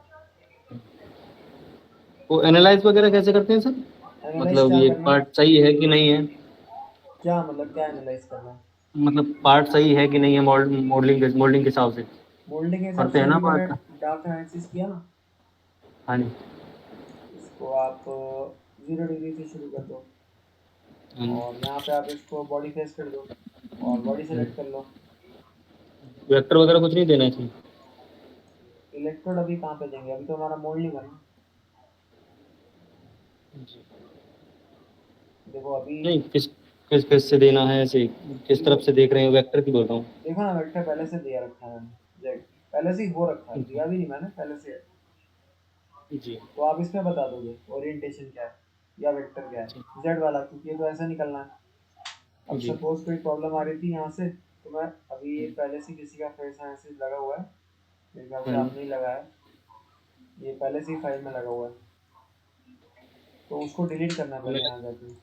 वो एनालाइज वगैरह कैसे करते हैं सर? एनालाइज मतलब क्या ये करना है? पार्ट सही है कि नहीं है? क्या मतलब क्या एनालाइज करना है? मतलब पार्ट सही है कि नहीं है, मोल्डिंग के हिसाब से मोल्डिंग के हिसाब करते से हैं ना अभी मैंने पार्ट। डार्क एनालिसिस किया ना। हाँ जी। इसको आप 0 डिग्री से शुरू कर दो, हाँ जी। और यहाँ पे आप इसको बॉडी फेस कर दो, और बॉडी सेलेक्ट कर लो। वेक्टर वगैरह कुछ नहीं देना है इसमें? इलेक्ट्रोड अभी कहाँ पे देंगे, अभी तो हमारा मोल्ड नहीं करना। जी। देखो अभी नहीं, किस किस फेस से देना है, ऐसे किस तरफ से देख रहे हैं, वेक्टर की बोल रहा हूँ। देखो ना, वेक्टर पहले से दिया रखा है मैंने, जेड पहले से ही हो रखा है, दिया भी नहीं मैंने, पहले से है। जी तो आप इसमें बता दोगे ओरिएंटेशन क्या है या वेक्टर क्या है, जेड वाला, क्योंकि ये तो ऐसा निकलना है। अब जी सपोज कोई प्रॉब्लम आ रही थी यहाँ से, तो मैं अभी ये पहले से किसी का फेस ऐसे लगा हुआ है, मेरे ख्याल से हाँ आपने ही लगाया है, ये पहले से ही फाइल में लगा हुआ है, तो उसको डिलीट करना जी। पड़ेगा यहाँ जाके।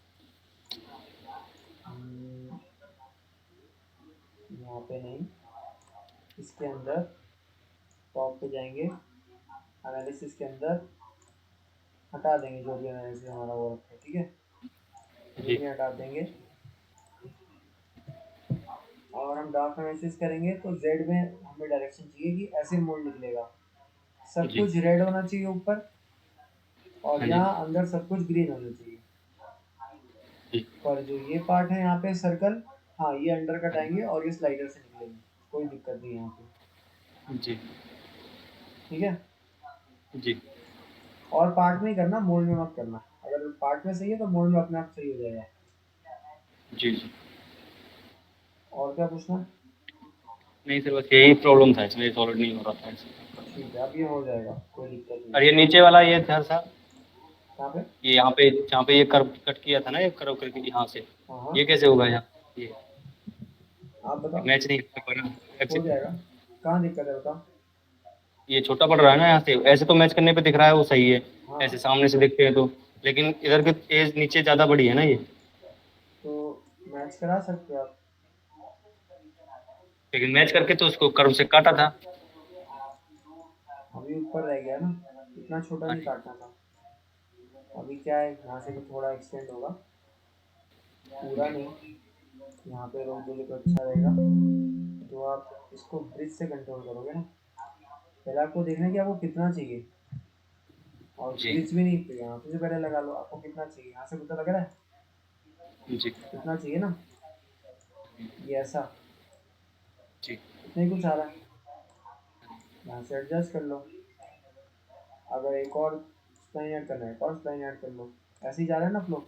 हम्म, यहाँ पे नहीं, इसके अंदर टॉप पे जाएंगे, एनालिसिस के अंदर हटा देंगे जो भी एनालिसिस हमारा वो रखा है, ठीक है, ये जी भी हटा देंगे। और हम डार्क एनालिसिस करेंगे तो जेड में हमें डायरेक्शन चाहिए कि ऐसे मोड निकलेगा, सब जी। कुछ रेड होना चाहिए ऊपर, और हाँ जी। यहाँ अंदर सब कुछ ग्रीन होना चाहिए। जी पर जो ये पार्ट है यहाँ पे सर्कल, हाँ ये अंडर कट आएंगे और ये स्लाइडर से निकलेंगे, कोई दिक्कत नहीं यहाँ पे। जी ठीक है, जी। और पार्ट में ही करना, मोल्ड में मत करना। अगर पार्ट में सही है तो मोल्ड में अपने आप सही हो जाएगा। जी जी। और क्या पूछना है? नहीं सर, बस यही प्रॉब्लम था इसमें, सॉलिड नहीं हो रहा था इसमें। ठीक है, अब ये हो जाएगा, कोई दिक्कत नहीं और है। ये नीचे वाला ये था सर, कहाँ पे? ये यहाँ पे जहाँ पे ये कर्व कट किया था ना, ये कर्व करके यहाँ से, हाँ हाँ, ये कैसे होगा यहाँ? ये आप बताओ। मैच नहीं कर पा रहा हो एक्चुअली। जाएगा, कहाँ दिक्कत है बताओ। ये छोटा पड़ रहा है ना यहाँ से, ऐसे तो मैच करने पे दिख रहा है वो सही है, हाँ, ऐसे सामने से देखते हैं तो, लेकिन इधर के एज नीचे ज्यादा बड़ी है ना ये। तो मैच करा सकते हो आप। लेकिन मैच करके तो उसको कर्व से काटा था। अभी ऊपर रह गया ना, इतना छोटा हाँ नहीं जी। काटना था। अभी क्या है, यहाँ से भी थोड़ा एक्सटेंड होगा, पूरा नहीं, यहाँ पे रोक दोगे तो अच्छा रहेगा। तो आप इसको ब्रिज से कंट्रोल करोगे ना, पहले आपको देखना है कि आपको कितना चाहिए, और जी ब्रिज भी नहीं, तो यहाँ पे से पहले लगा लो आपको कितना चाहिए, यहाँ से पता लग रहा है जी कितना चाहिए ना, ये ऐसा जी। इतना ही कुछ आ रहा है, यहाँ से एडजस्ट कर लो। अगर एक और स्प्लाइन ऐड करना है, एक और स्प्लाइन ऐड कर लो, ऐसे ही जा रहा है ना फ्लो।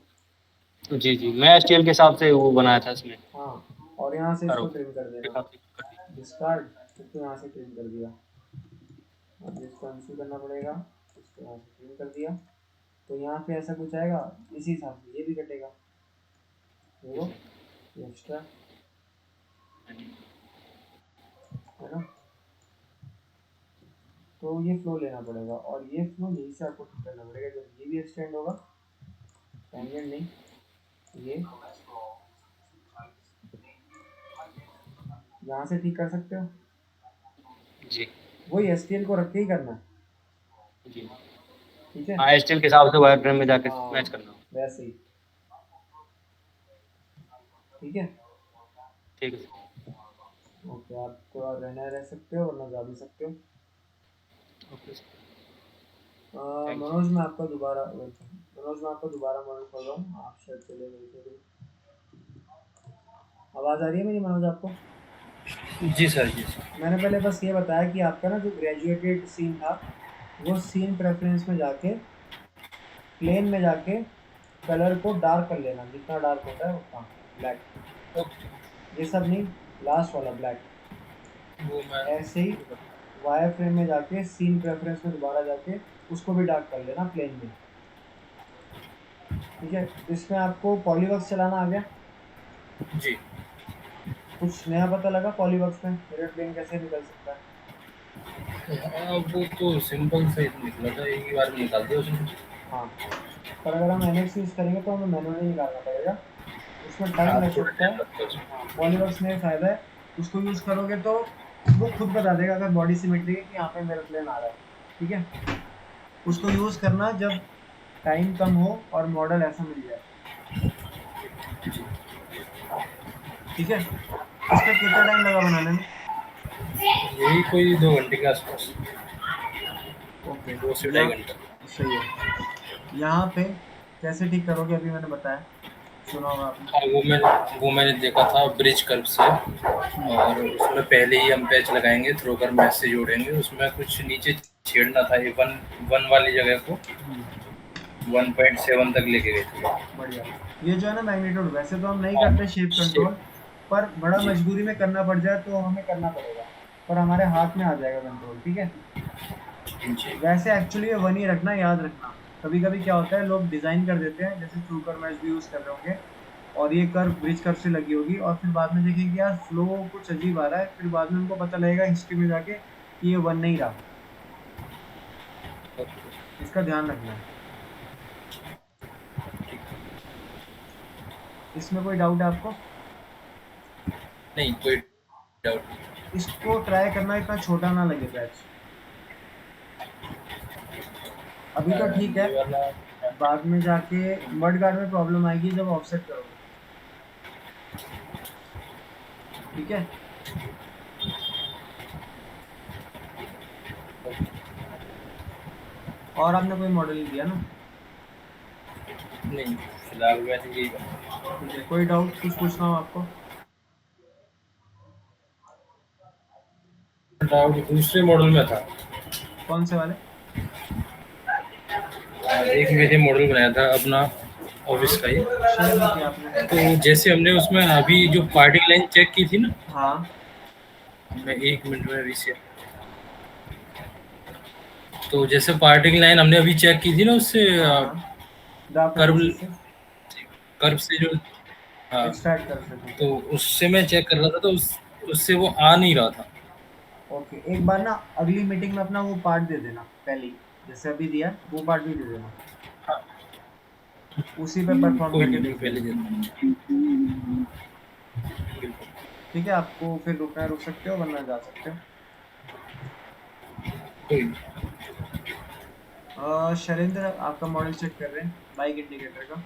जी जी, मैं एसटीएल के हिसाब से वो बनाया था इसमें हाँ, और यहाँ से इसको कर्व ट्रिम कर के देना, हिसाब से कर दी। डिस्कार्ड, इसको यहाँ से ट्रिम कर दिया। अब इसको अनसू करना पड़ेगा, इसको यहाँ से ट्रिम कर दिया, तो यहाँ पे ऐसा कुछ आएगा, इसी हिसाब से ये भी कटेगा, देखो ये एक्स्ट्रा है ना। तो ये फ्लो लेना पड़ेगा, और ये फ्लो यहीं से आपको ठीक करना पड़ेगा, जब ये भी एक्सटेंड होगा, टेंजेंट नहीं, ये यहाँ से ठीक कर सकते हो। जी वही एसटीएल को रख के ही करना है, जी ठीक है। हाँ स्टील के हिसाब से वायर फ्रेम में जाके हाँ मैच करना हो। वैसे ही, ठीक है। ठीक है सर। ओके, आप थोड़ा रहना रह सकते हो वरना जा भी सकते हो। Okay sir. Thank you. Manoj मैं आपका दोबारा मॉडल खोल रहा हूँ, आप शायद चले गए थे। आवाज़ आ रही है मेरी मनोज आपको? जी सर, जी सर। मैंने पहले बस ये बताया कि आपका ना जो ग्रेजुएटेड सीन था, वो सीन प्रेफरेंस में जाके प्लेन में जाके कलर को डार्क कर लेना, जितना डार्क होता है उतना ब्लैक, ये सब नहीं, लास्ट वाला ब्लैक। वो मैं ऐसे ही वायर फ्रेम में जाके सीन प्रेफरेंस में दोबारा जाके उसको भी डार्क कर लेना प्लेन में, ठीक है। इसमें आपको पॉलीवर्क्स चलाना आ गया? जी। कुछ नया पता लगा पॉलीवर्क्स में मेरा प्लेन कैसे निकल सकता है? वो तो सिंपल से निकला था, एक ही बार में निकाल दिया उसने। हाँ, पर अगर हम एनएक्स यूज़ करेंगे तो हमें मैनुअली निकालना पड़ेगा, उसमें टाइम हाँ, लग थोड़ा सकता टाइम है। लगता है उसमें। हाँ, पॉलीवर्क्स में फ़ायदा है, उसको यूज़ करोगे तो वो खुद बता देगा अगर बॉडी सिमेट्री है कि यहाँ पे मेरा प्लेन आ रहा है, ठीक है। उसको यूज़ करना जब टाइम कम हो और मॉडल ऐसा मिल जाए, ठीक है। इसका कितना टाइम लगा बनाने में? यही कोई 2 घंटे के आसपास, ओके, 2 से 2.5 घंटा। सही है। यहाँ पे कैसे ठीक करोगे अभी मैंने बताया, सुना होगा आपने। हाँ, वो मैंने देखा था ब्रिज कर्व से, और उसमें पहले ही हम पैच लगाएंगे, थ्रो कर मैच से जोड़ेंगे, उसमें कुछ नीचे छेड़ना था, ये वन वन वाली जगह को 1.7 तक लेके गए थे। बढ़िया। ये जो है ना मैग्नीट्यूड, वैसे तो हम नहीं करते शेप कंट्रोल, पर बड़ा जी मजबूरी में करना पड़ जाए तो हमें करना पड़ेगा, पर हमारे हाथ में आ जाएगा कंट्रोल, ठीक है। जी वैसे एक्चुअली ये वन ही रखना, याद रखना। कभी कभी क्या होता है, लोग डिज़ाइन कर देते हैं, जैसे थ्रू कर मैच भी यूज़ कर रहे होंगे और ये कर्व ब्रिज कर्व से लगी होगी, और फिर बाद में देखेंगे यार फ्लो कुछ अजीब आ रहा है, फिर बाद में उनको पता लगेगा हिस्ट्री में जाके कि ये वन नहीं रहा। इसका ध्यान रखना है। इसमें कोई डाउट है आपको? नहीं, कोई डाउट नहीं। इसको ट्राई करना, इतना छोटा ना लगे बैच। अभी तो ठीक है, ये वाला बाद में जाके मड गार्ड में प्रॉब्लम आएगी जब ऑफसेट करोगे, ठीक है। और आपने कोई मॉडल नहीं दिया ना? नहीं, फिलहाल मैंने यही बना। ठीक है, कोई डाउट कुछ पूछना हो आपको? डाउट दूसरे मॉडल में था। कौन से वाले? एक मैंने मॉडल बनाया था अपना ऑफिस का ही। शेयर नहीं किया आपने? तो जैसे हमने उसमें अभी जो पार्टिंग लाइन चेक की थी ना, हाँ मैं 1 मिनट में अभी से, तो जैसे पार्टिंग लाइन हमने अभी चेक की थी ना, उससे हाँ, ड्राफ्ट कर्व एनालिसिस से कर्व से जो, हाँ, एक्सट्रैक्ट कर सके। तो उससे मैं चेक कर रहा था, तो उससे वो आ नहीं रहा था। ओके, एक बार ना अगली मीटिंग में अपना वो पार्ट दे देना पहले ही, जैसे अभी दिया वो पार्ट भी दे देना, हाँ, उसी पे परफॉर्म कोई करके नहीं, मैं देख पहले लेना, बिल्कुल। ठीक है। आपको फिर रुकना है रुक सकते हो वरना जा सकते हो। कोई नहीं। शैलेंद्र आपका मॉडल चेक कर रहे हैं बाइक इंडिकेटर का।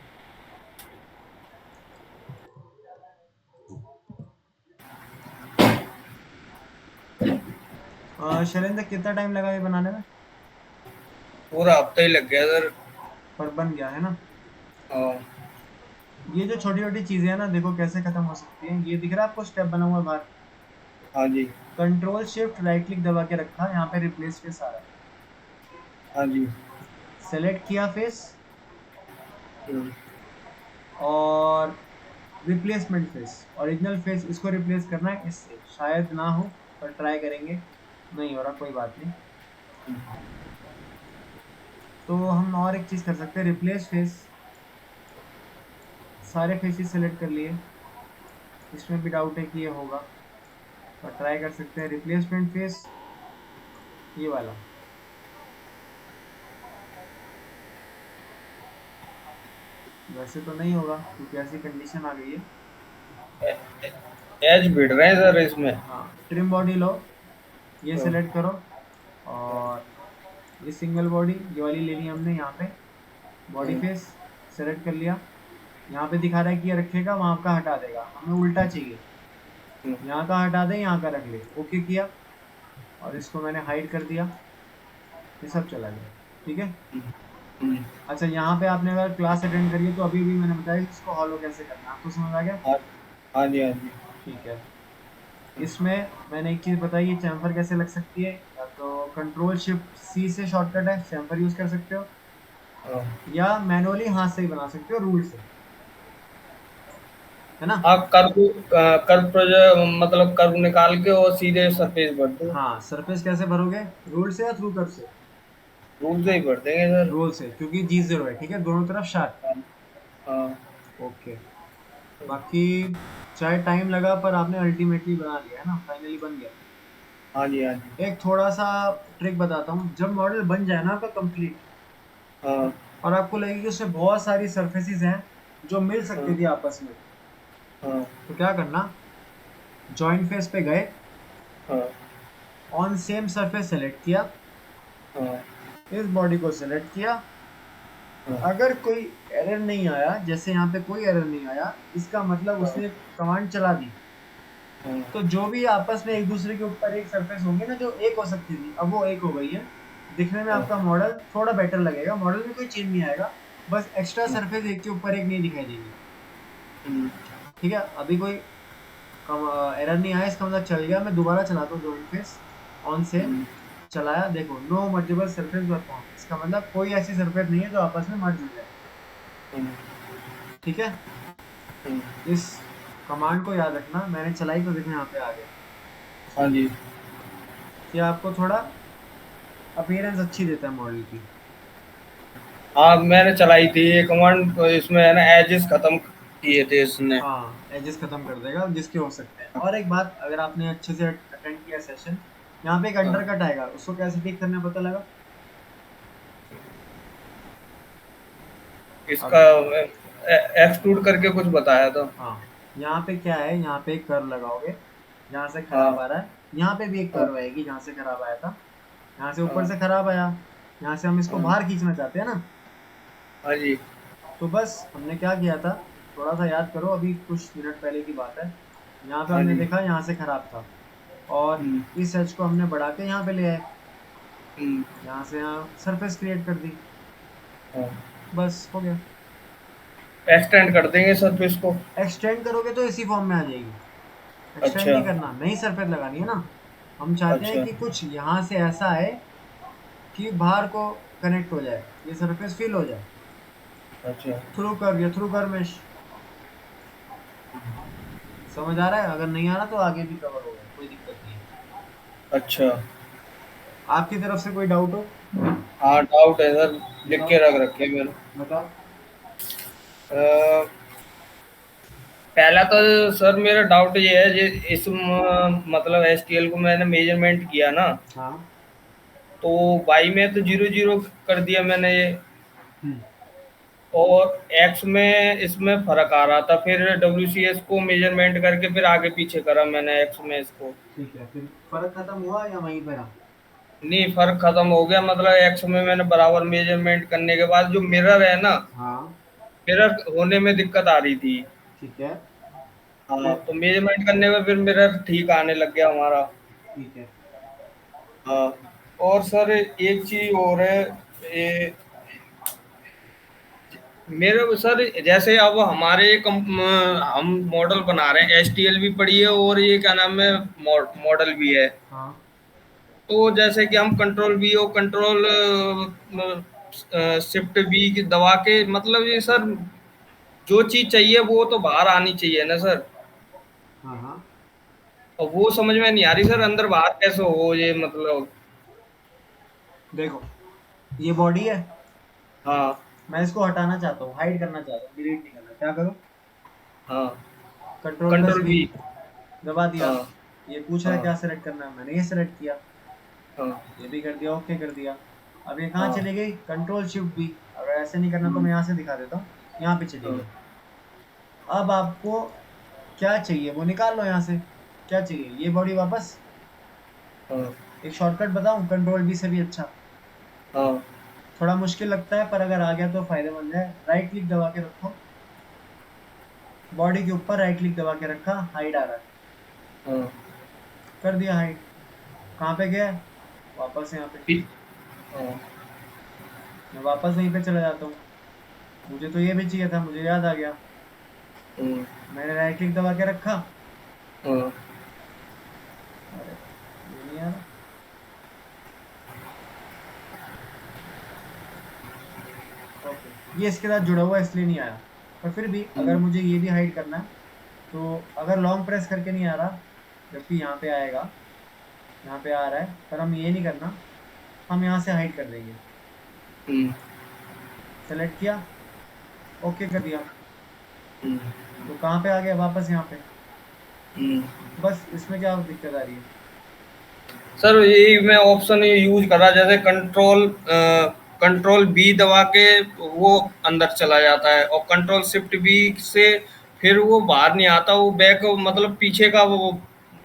शैलेंद्र कितना टाइम लगा ये बनाने में? पूरा हफ्ता ही लग गया सर। पर बन गया है ना? हाँ ये जो छोटी छोटी चीजें हैं ना, देखो कैसे खत्म हो सकती हैं। ये दिख रहा है आपको स्टेप बना हुआ है बाहर? हाँ जी, कंट्रोल शिफ्ट राइट क्लिक दबा के रखा, यहाँ पे रिप्लेस फेस आ रहा है, हाँ जी। सेलेक्ट किया फेस हम्म, और रिप्लेसमेंट फेस, ओरिजिनल फेस इसको रिप्लेस करना है इससे, शायद ना हो पर ट्राई करेंगे, नहीं हो रहा कोई बात नहीं। तो हम और एक चीज़ कर सकते हैं, रिप्लेस फेस, सारे फेसेस सेलेक्ट कर लिए, इसमें भी डाउट है कि ये होगा, पर ट्राई कर सकते हैं रिप्लेसमेंट फेस, ये वाला। वैसे तो नहीं होगा क्योंकि ऐसी कंडीशन आ गई है। एज भिड़ रहे हैं सर इसमें। हाँ, ट्रिम बॉडी लो, ये हाँ। सेलेक्ट करो ये सिंगल बॉडी ये वाली लेनी है हमने। यहाँ पे बॉडी फेस सेलेक्ट कर लिया। यहाँ पे दिखा रहा है कि ये रखेगा, वहाँ का हटा देगा, हमें उल्टा चाहिए। यहाँ का हटा दे, यहाँ का रख ले। ओके किया और इसको मैंने हाइड कर दिया, ये सब चला गया। ठीक है। अच्छा, यहाँ पे आपने अगर क्लास अटेंड करी है तो अभी भी मैंने बताया कि इसको हॉलो कैसे करना है, आपको समझ आ गया? हाँ जी, हाँ जी। ठीक है। इसमें मैंने एक चीज़ बताई, ये चैम्फर कैसे लग सकती है। या तो कंट्रोल शिफ्ट सी से शॉर्टकट है, चैम्फर यूज़ कर सकते हो, हाँ। या मैनुअली हाथ से ही बना सकते हो रूल से, है ना? हाँ, कर्व प्रोजेक्ट मतलब कर्व निकाल के और सीधे सरफेस भर दो। हाँ, सरफेस कैसे भरोगे, रूल से या थ्रू कर्व से? रूल से ही भर देंगे सर। रूल से, क्योंकि G0 है। ठीक है, दोनों तरफ शार्प। हाँ। ओके। बाकी चाहे टाइम लगा पर आपने अल्टीमेटली बना लिया है ना, फाइनली बन गया। हाँ जी, हाँ जी। एक थोड़ा सा ट्रिक बताता हूँ। जब मॉडल बन जाए ना आपका कंप्लीट, हाँ। और आपको लगे कि उसमें बहुत सारी सरफेसेस हैं जो मिल सकती थी आपस में, हाँ। तो क्या करना, जॉइंट फेस पे गए, हाँ। ऑन सेम सरफेस सेलेक्ट किया, हाँ। इस बॉडी को सेलेक्ट किया। हाँ। अगर कोई एरर नहीं आया, जैसे यहाँ पे कोई एरर नहीं आया, इसका मतलब उसने कमांड चला दी। हाँ। तो जो भी आपस में एक दूसरे के ऊपर एक सरफेस होंगे ना, जो एक हो सकती थी, अब वो एक हो गई है। दिखने में आपका मॉडल थोड़ा बेटर लगेगा, मॉडल में कोई चेंज नहीं आएगा, बस एक्स्ट्रा सरफेस एक के ऊपर एक नहीं दिखाई देगी। ठीक है, अभी कोई एरर नहीं आया, इसका मतलब चल गया। मैं दोबारा चलाता हूँ जॉइंट फेस, ऑन से चलाया, देखो नो मर्जेबल सरफेस वर फॉर्म, इसका मतलब कोई ऐसी सरफेस नहीं है जो आपस में मर्ज हो जाए। ठीक है, इस कमांड को याद रखना। मैंने चलाई तो देखो यहाँ पे आ गया। हाँ जी। ये आपको थोड़ा अपीयरेंस अच्छी देता है मॉडल की। हाँ, मैंने चलाई थी ये कमांड, इसमें है ना एजेस खत्म किए थे इसने। हाँ, एजेस खत्म कर देगा जिसके हो सकते हैं। और एक बात, अगर आपने अच्छे से अटेंड किया सेशन, यहाँ पे एक अंडर कट आएगा, उसको कैसे ठीक करना है पता लगा? इसका एक्सट्रूड करके कुछ बताया था। हाँ, यहाँ पे क्या है, यहाँ पे एक कर्व लगाओगे, यहाँ से खराब आ रहा है, यहाँ पे भी एक कर्व आएगी जहाँ से खराब आया था, यहाँ से ऊपर से खराब आया, यहाँ से हम इसको बाहर खींचना चाहते हैं ना। हाँ जी। तो बस हमने क्या किया था, थोड़ा सा याद करो, अभी कुछ मिनट पहले की बात है। यहाँ पे हमने देखा यहाँ से खराब था, और इस एज को हमने बढ़ा के यहाँ पे ले आए, यहाँ से यहाँ सरफेस क्रिएट कर दी, बस हो गया। एक्सटेंड कर देंगे सरफेस को। एक्सटेंड करोगे तो इसी फॉर्म में आ जाएगी। एक्सटेंड अच्छा। नहीं करना, नई सरफेस लगानी है ना। हम चाहते हैं अच्छा। कि कुछ यहाँ से ऐसा है कि बाहर को कनेक्ट हो जाए, ये सरफेस फिल हो जाए अच्छा। थ्रू कर्व या थ्रू कर्व मेश। समझ आ रहा है? अगर नहीं आ रहा तो आगे भी कवर होगा, कोई दिक्कत नहीं है। अच्छा। आपकी तरफ से कोई डाउट हो? हाँ, डाउट है सर, लिख के रख रखे मैंने। बताओ। पहला तो सर मेरा डाउट ये है, जे इस मतलब STL को मैंने मेजरमेंट किया ना, हाँ। तो Y में तो 0 0 कर दिया मैंने ये, और X में इसमें फर्क आ रहा था, फिर WCS को मेजरमेंट करके फिर आगे पीछे करा मैंने X में इसको। ठीक है, फिर फर्क खत्म हुआ या वहीं पर? नहीं, फर्क खत्म हो गया, मतलब X में मैंने बराबर मेजरमेंट करने के बाद जो मिरर है ना, हाँ, मिरर होने में दिक्कत आ रही थी। ठीक है। हाँ, तो मेजरमेंट करने में फिर मिरर ठीक आने लग गया हमारा। ठीक है। हाँ, और सर एक चीज और है, ये मेरे सर जैसे अब हमारे हम मॉडल बना रहे हैं, STL भी पड़ी है और ये क्या नाम है मॉडल भी है। हाँ, तो जैसे कि हम कंट्रोल V और कंट्रोल शिफ्ट V दबा के, मतलब ये सर जो चीज चाहिए वो तो बाहर आनी चाहिए ना सर, हाँ, हाँ। और वो समझ में नहीं आ रही सर, अंदर बाहर कैसे हो ये, मतलब। देखो, ये बॉडी है, हाँ। मैं इसको हटाना चाहता हूँ, हाइड करना चाहता हूँ, डिलीट नहीं करना, क्या करूँ? हाँ, कंट्रोल कंट्रोल V। दबा दिया। हाँ। ये पूछ रहा है हाँ। क्या सेलेक्ट करना है, मैंने ये सेलेक्ट किया, हाँ। ये भी कर दिया, ओके कर दिया। अब ये कहाँ हाँ। चली गई? Control shift V। अगर ऐसे नहीं करना तो मैं यहाँ से दिखा देता हूँ, यहाँ पे चली गई। अब आपको क्या चाहिए वो निकाल लो यहाँ से। क्या चाहिए? ये बॉडी वापस। हाँ। एक शॉर्टकट बताऊँ, कंट्रोल V से भी अच्छा। हाँ थोड़ा मुश्किल लगता है पर अगर आ गया तो फायदेमंद है। राइट क्लिक दबा के रखो, बॉडी के ऊपर राइट क्लिक दबा के रखा, हाइड आ रहा है, हाँ कर दिया हाइड। कहाँ पे गया? वापस यहाँ पे। ठीक। हाँ मैं वापस वहीं पे चला जाता हूँ। मुझे तो ये भी चाहिए था, मुझे याद आ गया, हम्म, मैंने राइट क्लिक दबा के रखा। हाँ अरे ये नहीं आ रहा। ओके, ये इसके साथ जुड़ा हुआ है इसलिए नहीं आया। पर फिर भी अगर मुझे ये भी हाइड करना है तो अगर लॉन्ग प्रेस करके नहीं आ रहा, जबकि यहाँ पे आएगा, यहाँ पे आ रहा है, पर हम ये नहीं करना, हम यहाँ से हाइड कर देंगे। हम्म, सेलेक्ट किया, ओके कर दिया, हम्म, तो कहाँ पे आ गया? वापस यहाँ पे। हम्म। बस इसमें क्या दिक्कत आ रही है? सर यही मैं ऑप्शन यूज कर रहा, जैसे कंट्रोल बी दबा के वो अंदर चला जाता है, और कंट्रोल शिफ्ट बी से फिर वो बाहर नहीं आता, वो बैक मतलब पीछे का वो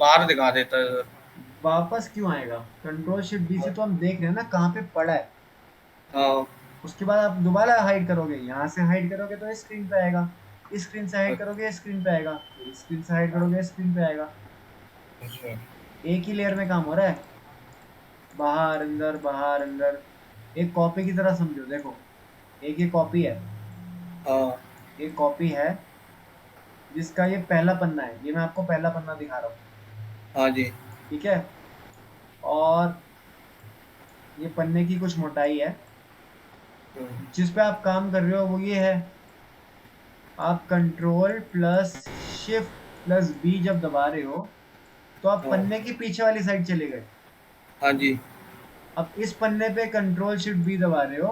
बाहर दिखा देता है सर। वापस क्यों आएगा? कंट्रोल शिफ्ट बी से तो हम देख रहे हैं ना कहाँ पे पड़ा है। हाँ उसके बाद आप दोबारा हाइड करोगे, यहाँ से हाइड करोगे तो इस स्क्रीन पे आएगा, इस स्क्रीन से हाइड करोगे इस स्क्रीन पे आएगा, इस स्क्रीन से हाइड करोगे इस स्क्रीन पे आएगा। अच्छा। एक ही लेयर में काम हो रहा है, बाहर अंदर बाहर अंदर। एक कॉपी की तरह समझो, देखो एक ये कॉपी है, हाँ एक कॉपी है जिसका ये पहला पन्ना है, ये मैं आपको पहला पन्ना दिखा रहा हूँ, हाँ जी। ठीक है। और ये पन्ने की कुछ मोटाई है, जिस पे आप काम कर रहे हो वो ये है। आप control plus shift plus B जब दबा रहे हो तो आप हाँ पन्ने की पीछे वाली साइड चले गए। हाँ जी। अब इस पन्ने पे कंट्रोल शिफ्ट बी दबा रहे हो,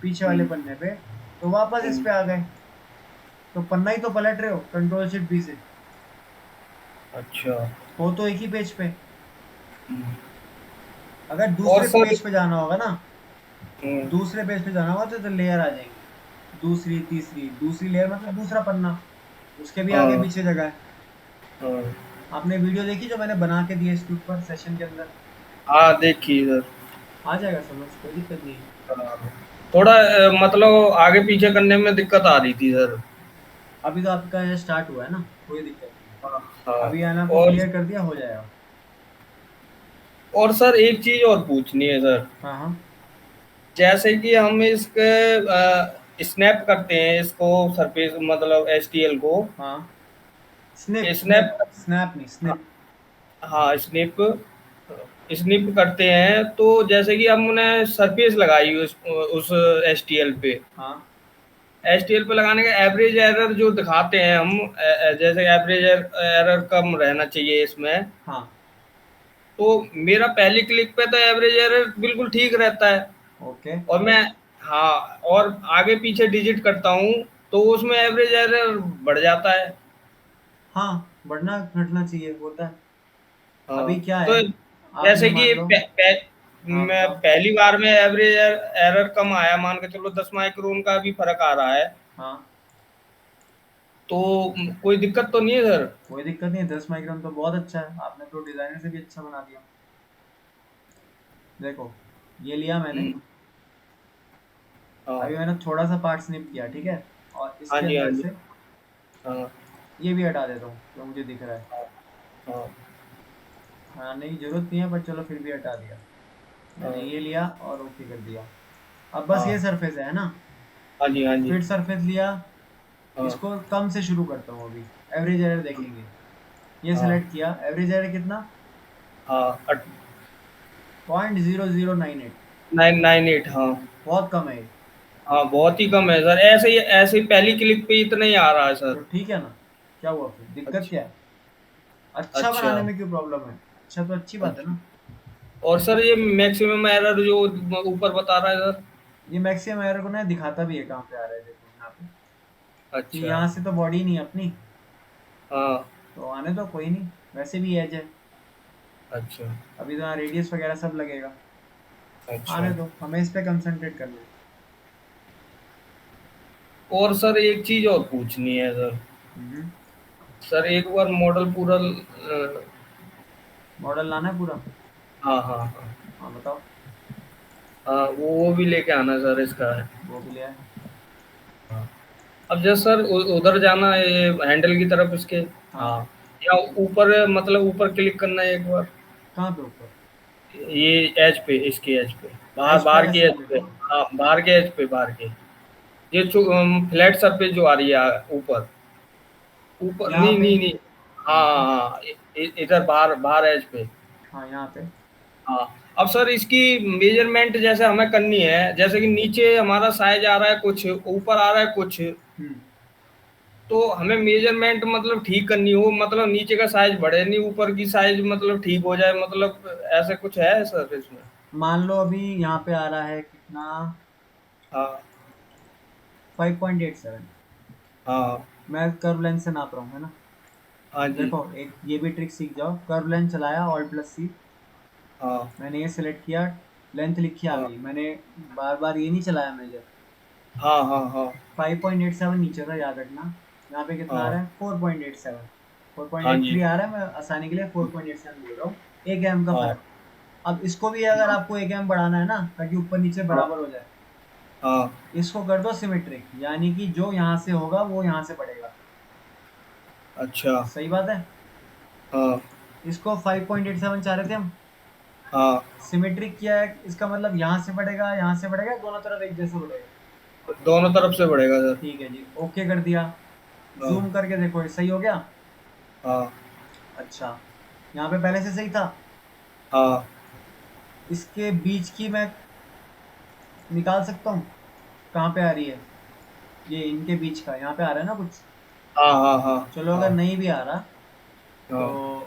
पीछे वाले हम्म, पन्ने पे, तो वापस इस पे आ गए, तो पन्ना ही तो पलट रहे हो कंट्रोल शिफ्ट बी से। अच्छा। हो तो एक ही पेज पे। हम्म। अगर और दूसरे सर पेज पे जाना होगा ना, हम्म, दूसरे पेज पे जाना होगा तो लेयर आ जाएंगी, दूसरी तीसरी, दूसरी लेयर मतलब दूसरा पन्ना, उसके भी आगे हाँ पीछे जगह है। हाँ आपने वीडियो देखी जो मैंने बना के दी है इसके ऊपर सेशन के अंदर? हाँ देखिए सर। आ जाएगा समझ, कोई दिक्कत नहीं है। हाँ, थोड़ा मतलब आगे पीछे करने में दिक्कत आ रही थी सर। अभी तो आपका ये स्टार्ट हुआ है ना, कोई दिक्कत नहीं है। हाँ हाँ। अभी आना को और क्लियर कर दिया, हो जाएगा। सर एक चीज और पूछनी है सर, हाँ हाँ जैसे कि हम इसके स्नैप करते हैं इसको, सरफेस मतलब एसटीएल को हाँ। Snip snip, snap. स्नैप नहीं स्निप। हाँ स्निप, स्निप करते हैं तो जैसे कि हमने सरफेस लगाई उस एसटीएल पे, हाँ एसटीएल पे लगाने का एवरेज एरर जो दिखाते हैं हम, जैसे एवरेज एरर कम रहना चाहिए इसमें, हाँ। तो मेरा पहली क्लिक पे तो एवरेज एरर बिल्कुल ठीक रहता है, ओके। और मैं, हाँ, और आगे पीछे डिजिट करता हूँ तो उसमें एवरेज एरर बढ़ जाता है। हाँ, बढ़ना घटना चाहिए, होता है। हाँ अभी क्या है, तो आपने जैसे कि मान लो। हाँ मैं बताओ। पहली बार में एवरेज एरर कम आया, मान के चलो 10 माइक्रोन का भी फर्क आ रहा है, हाँ, तो कोई दिक्कत तो नहीं है सर? कोई दिक्कत नहीं है, 10 माइक्रोन तो बहुत अच्छा है, आपने तो डिजाइनर से भी अच्छा बना दिया। देखो ये लिया मैंने, हम्म, हाँ अभी मैंने थोड़ा सा पार्ट स्निप किया, ठीक है, और हाँ इसके जी हाँ अंदर जी। से हाँ ये भी हटा देता हूँ जो मुझे दिख रहा है। हाँ हटाने की जरूरत नहीं है पर चलो फिर भी हटा दिया। मैंने हाँ ये लिया और ओके कर दिया। अब बस ये हाँ सरफेस है ना, हाँ जी हाँ जी। फिर सरफेस लिया, हाँ इसको कम से शुरू करता हूँ अभी, एवरेज एरर देखेंगे। ये हाँ सेलेक्ट किया, एवरेज एरर कितना? हाँ 0.0098। 998। हाँ बहुत कम है ये। हाँ बहुत ही कम है सर, ऐसे ही पहली क्लिक पे इतना ही आ रहा है तो सर। ठीक है ना, क्या हुआ फिर, दिक्कत अच्छा क्या है? अच्छा अच्छा। बनाने में क्यों प्रॉब्लम है? अच्छा तो अच्छी बात है अच्छा। ना। और सर ये मैक्सिमम एरर जो ऊपर बता रहा है सर? ये मैक्सिमम एरर को ना दिखाता भी है कहाँ पे आ रहा है, देखो यहाँ पे, कि अच्छा। यहाँ से तो बॉडी नहीं है अपनी, हाँ तो आने दो, कोई नहीं, वैसे भी एज है, अच्छा अभी तो यहाँ रेडियस वगैरह सब लगेगा, अच्छा। आने दो, हमें इस पे कंसंट्रेट करना है। और सर एक चीज और पूछनी है सर, हम्म। सर एक बार मॉडल पूरा मॉडल लाना है पूरा? हाँ हाँ हाँ। हाँ बताओ। हाँ वो भी लेके आना सर इसका है। वो भी ले आए। अब जैसे सर उधर जाना है ये हैंडल की तरफ इसके। हाँ। हाँ या ऊपर मतलब ऊपर क्लिक करना है एक बार। कहाँ पे ऊपर? ये एज पे इसके एज पे बाहर एज पे बाहर की ऐसे एज पे। क्लिक करो। हाँ बाहर के एज पे बाहर के ये फ्लैट सरफेस जो आ रही है ऊपर ऊपर यहाँ नहीं पे। नहीं नहीं। हाँ यहाँ पे। हाँ हाँ इधर बाहर बाहर एज पे। हाँ यहाँ पे। हाँ अब सर इसकी मेजरमेंट जैसे हमें करनी है जैसे कि नीचे हमारा साइज आ रहा है कुछ ऊपर आ रहा है कुछ हम्म। तो हमें मेजरमेंट मतलब ठीक करनी हो मतलब नीचे का साइज बढ़े नहीं ऊपर की साइज मतलब ठीक हो जाए मतलब ऐसा कुछ है सर इसमें। मान लो अभी यहाँ पे आ रहा है कितना? हाँ 5.87। हाँ मैं कर्व लेंथ से नाप रहा हूँ, है ना? हाँ जी। देखो एक ये भी ट्रिक सीख जाओ। कर्व लेंथ चलाया, ऑल्ट प्लस सी। हाँ मैंने ये सिलेक्ट किया, लेंथ लिखी आ हाँ गई। मैंने बार बार ये नहीं चलाया मेजर। हाँ हाँ हाँ 5.87 नीचे था, याद रखना। यहाँ पे कितना आ हाँ रहा है? 4.87। हाँ जी 4.83 आ रहा है, मैं आसानी के लिए 4.87 बोल रहा हूँ। 1 mm का हाँ फर्क। अब इसको भी अगर आपको 1 mm बढ़ाना है ना, ताकि ऊपर नीचे हाँ बराबर हो जाए, हाँ इसको कर दो सिमेट्रिक, यानी कि जो यहाँ से होगा वो यहाँ से पड़ेगा। अच्छा सही बात है। हाँ इसको 5.87 चाह रहे थे हम, हाँ सिमेट्रिक किया है, इसका मतलब यहाँ से पड़ेगा, यहाँ से पड़ेगा, दोनों तरफ एक जैसे पड़ेगा। दोनों तरफ से बढ़ेगा सर। ठीक है जी, ओके कर दिया। हाँ जूम करके देखो, ये सही हो गया। हाँ अच्छा, यहाँ पे पहले से सही था। हाँ इसके बीच की मैं निकाल सकता हूँ, कहाँ पे आ रही है? ये इनके बीच का यहाँ पे आ रहा है ना कुछ। हाँ हाँ हाँ चलो हाँ अगर नहीं भी आ रहा तो हाँ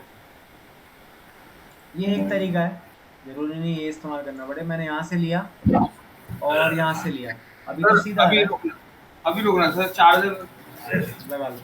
ये एक तरीका है, जरूरी नहीं ये इस्तेमाल करना पड़े। मैंने यहाँ से लिया और यहाँ से लिया, अभी तो सर सीधा आ रहा है। अभी रुकना सर चार्जर। लगा लो।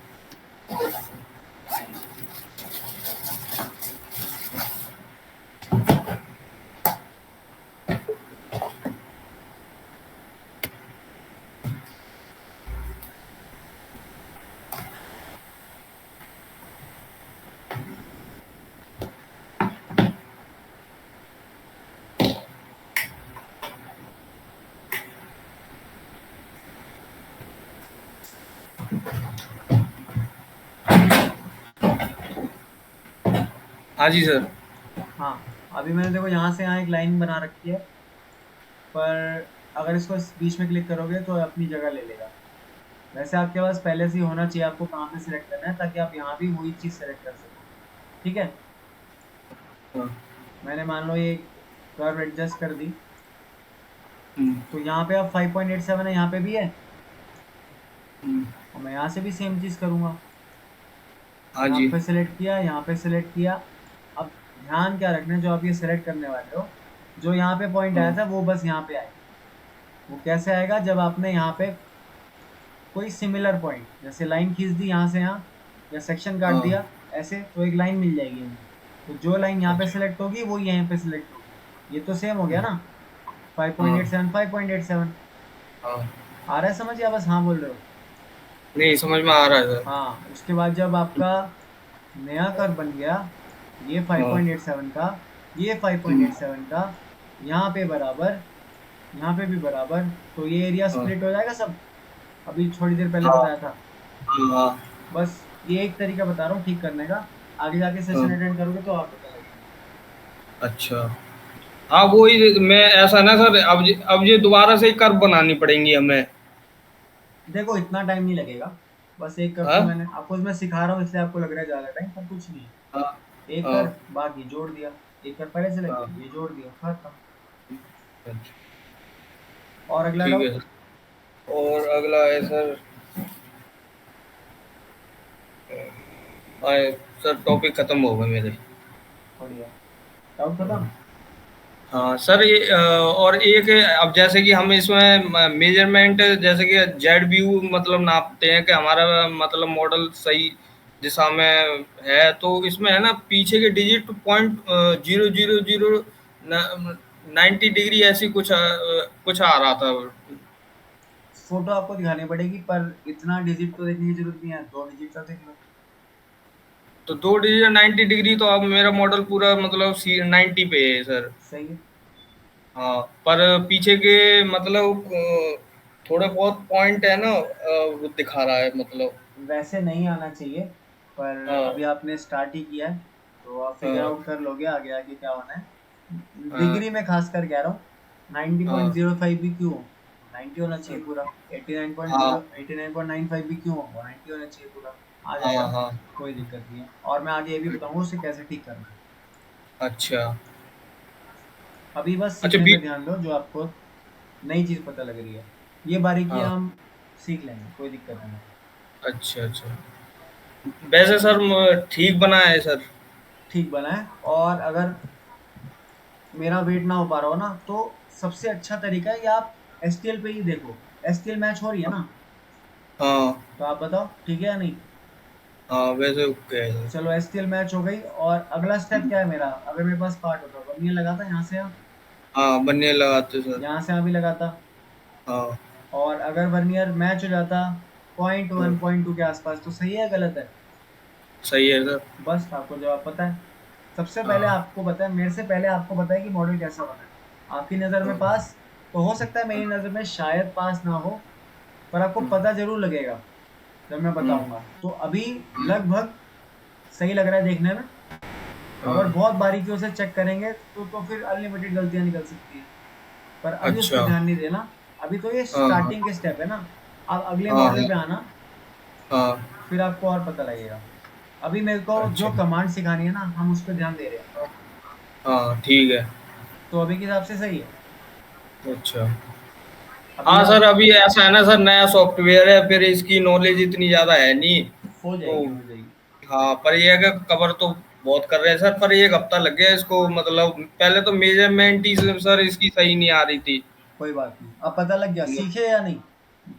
हाँ जी सर। हाँ, अभी मैंने देखो यहाँ से यहाँ एक लाइन बना रखी है, पर अगर इसको इस बीच में क्लिक करोगे तो अपनी जगह ले लेगा। वैसे आपके पास पहले से ही होना चाहिए आपको कहाँ पे सिलेक्ट करना है, ताकि आप यहाँ भी वही चीज़ सेलेक्ट कर सको। ठीक है, हाँ मैंने मान लो ये कर्व एडजस्ट कर दी, हम्म, तो यहाँ पे अब 5.87 है, यहाँ पे भी है, हम्म, और मैं यहाँ से भी सेम चीज़ करूँगा। हाँ यहाँ जी पे सिलेक्ट किया, यहाँ पे सिलेक्ट किया। अब ध्यान क्या रखना है, जो आप ये सिलेक्ट करने वाले हो, जो यहाँ पे पॉइंट आया हाँ था वो बस यहाँ पे आए। वो कैसे आएगा? जब आपने यहाँ पे कोई सिमिलर पॉइंट, जैसे लाइन खींच दी यहाँ से यहाँ, या सेक्शन काट हाँ दिया ऐसे, तो एक लाइन मिल जाएगी हमें। तो जो लाइन यहाँ पे अच्छा सिलेक्ट होगी वो यहाँ पे सिलेक्ट होगी। ये तो सेम हो गया ना, हाँ 5.87 5.87। हाँ आ रहा है समझ, या बस हाँ बोल रहे हो? नहीं समझ में आ रहा है सर। हाँ, उसके बाद जब आपका नया कर्व बन गया, ये हाँ 5.87 का, ये हम्म, 5.87 का, यहाँ पे बराबर, यहाँ पे भी बराबर, तो ये एरिया हाँ स्प्लिट हो जाएगा सब। अभी थोड़ी देर पहले हाँ बताया था। हाँ हाँ बस ये एक तरीका बता रहा हूँ ठीक करने का, आगे जाके हाँ, सेशन अटेंड करोगे तो आप पता लगेगा। अच्छा हाँ वही मैं ऐसा ना सर अब ये दोबारा से कर्व बनानी पड़ेंगी हमें। देखो इतना टाइम नहीं लगेगा, बस एक कर्व तो हाँ मैंने आपको मैं सिखा रहा हूँ इसलिए आपको लग रहा है ज़्यादा टाइम, पर कुछ नहीं है। हाँ एक हाँ कर्व, बाकी जोड़ दिया, एक कर्व पहले से लग हाँ गया, ये जोड़ दिया, खत्म। अच्छा, और अगला ठीक डाउट? है सर। और अगला है सर आए सर टॉपिक खत्म हो गए मेरे। बढ़िया, डाउट खत्म। हाँ सर ये और एक अब जैसे कि हम इसमें मेजरमेंट जैसे कि जेड व्यू मतलब नापते हैं कि हमारा मतलब मॉडल सही दिशा में है तो इसमें है ना पीछे के डिजिट पॉइंट 000 90 डिग्री ऐसी कुछ आ रहा था। फोटो आपको दिखानी पड़ेगी, पर इतना डिजिट तो देखने की जरूरत नहीं है, 2 डिजिट का देख लो। तो 2 डिजिट 90 डिग्री तो अब मेरा मॉडल पूरा मतलब 90 पे है सर। सही है। हाँ, पर पीछे के मतलब थोड़े बहुत पॉइंट है ना, वो दिखा रहा है मतलब। वैसे नहीं आना चाहिए, पर हाँ अभी आपने स्टार्ट ही किया है तो आप फिगर हाँ आउट कर लोगे आगे आगे क्या होना है। हाँ डिग्री में खास कर कह रहा हूँ, हाँ 90.05 भी क्यों हो, 90 होना चाहिए पूरा। 89.0 हाँ 89.95 भी क्यों हो, 90 होना चाहिए पूरा। आ हाँ जाएगा, हाँ। कोई दिक्कत नहीं है। और मैं आगे ये भी बताऊंगा उसे कैसे ठीक करना है। अच्छा अभी बस अच्छा। सीखने पे ध्यान दो, जो आपको नई चीज़ पता लग रही है। ये बारीकियां हाँ हम सीख लेंगे, कोई दिक्कत नहीं है। अच्छा अच्छा। वैसे सर ठीक बना है सर। ठीक बना है। और अगर मेरा वेट ना हो पा रहा हो ना, तो सबसे अच्छा तरीका है कि आप एसटीएल पे ही देखो। एसटीएल मैच हो रही है ना, हाँ तो आप बताओ ठीक है या नहीं। हाँ वैसे ओके है सर। चलो एसटीएल मैच हो गई, और अगला स्टेप क्या है मेरा, अगर मेरे पास पार्ट होता वर्नियर लगाता यहाँ से यहाँ, हाँ बनने लगाते सर। यहाँ से यहाँ भी लगाता। हाँ और अगर वर्नियर मैच हो जाता पॉइंट हाँ, वन पॉइंट टू के आसपास, तो सही है गलत है। सही है सर। बस आपको जवाब पता है। सबसे पहले हाँ आपको पता है, मेरे से पहले आपको पता है कि मॉडल कैसा बना है। आपकी नज़र में हाँ पास तो हो सकता है, मेरी नज़र में शायद पास ना हो, पर आपको पता जरूर लगेगा जब मैं हम्म, बताऊंगा। तो अभी लगभग सही लग रहा है देखने में। अगर हाँ बहुत बारीकियों से चेक करेंगे तो फिर अनलिमिटेड गलतियां निकल सकती हैं। पर अभी उस अच्छा। पर ध्यान नहीं देना। अभी तो ये हाँ हाँ स्टार्टिंग के स्टेप है ना। आप अगले हाँ मॉडल हाँ पे आना, हाँ, फिर आपको और पता लगेगा। अभी मेरे को अच्छा। जो कमांड सिखानी है ना, हम उस पर ध्यान दे रहे हैं। हाँ ठीक है। तो अभी के हिसाब से सही है। अच्छा। अभी हाँ सर, आप अभी ऐसा है ना सर, नया सॉफ्टवेयर है, फिर इसकी नॉलेज इतनी ज़्यादा है नहीं। हो तो जाएगी, हो जाएगी। हाँ, पर ये है कि कवर तो बहुत कर रहे हैं सर, पर एक हफ्ता लग गया इसको। मतलब पहले तो मेजरमेंट ही सर इसकी सही नहीं आ रही थी। कोई बात नहीं, अब पता लग गया, सीखे या नहीं।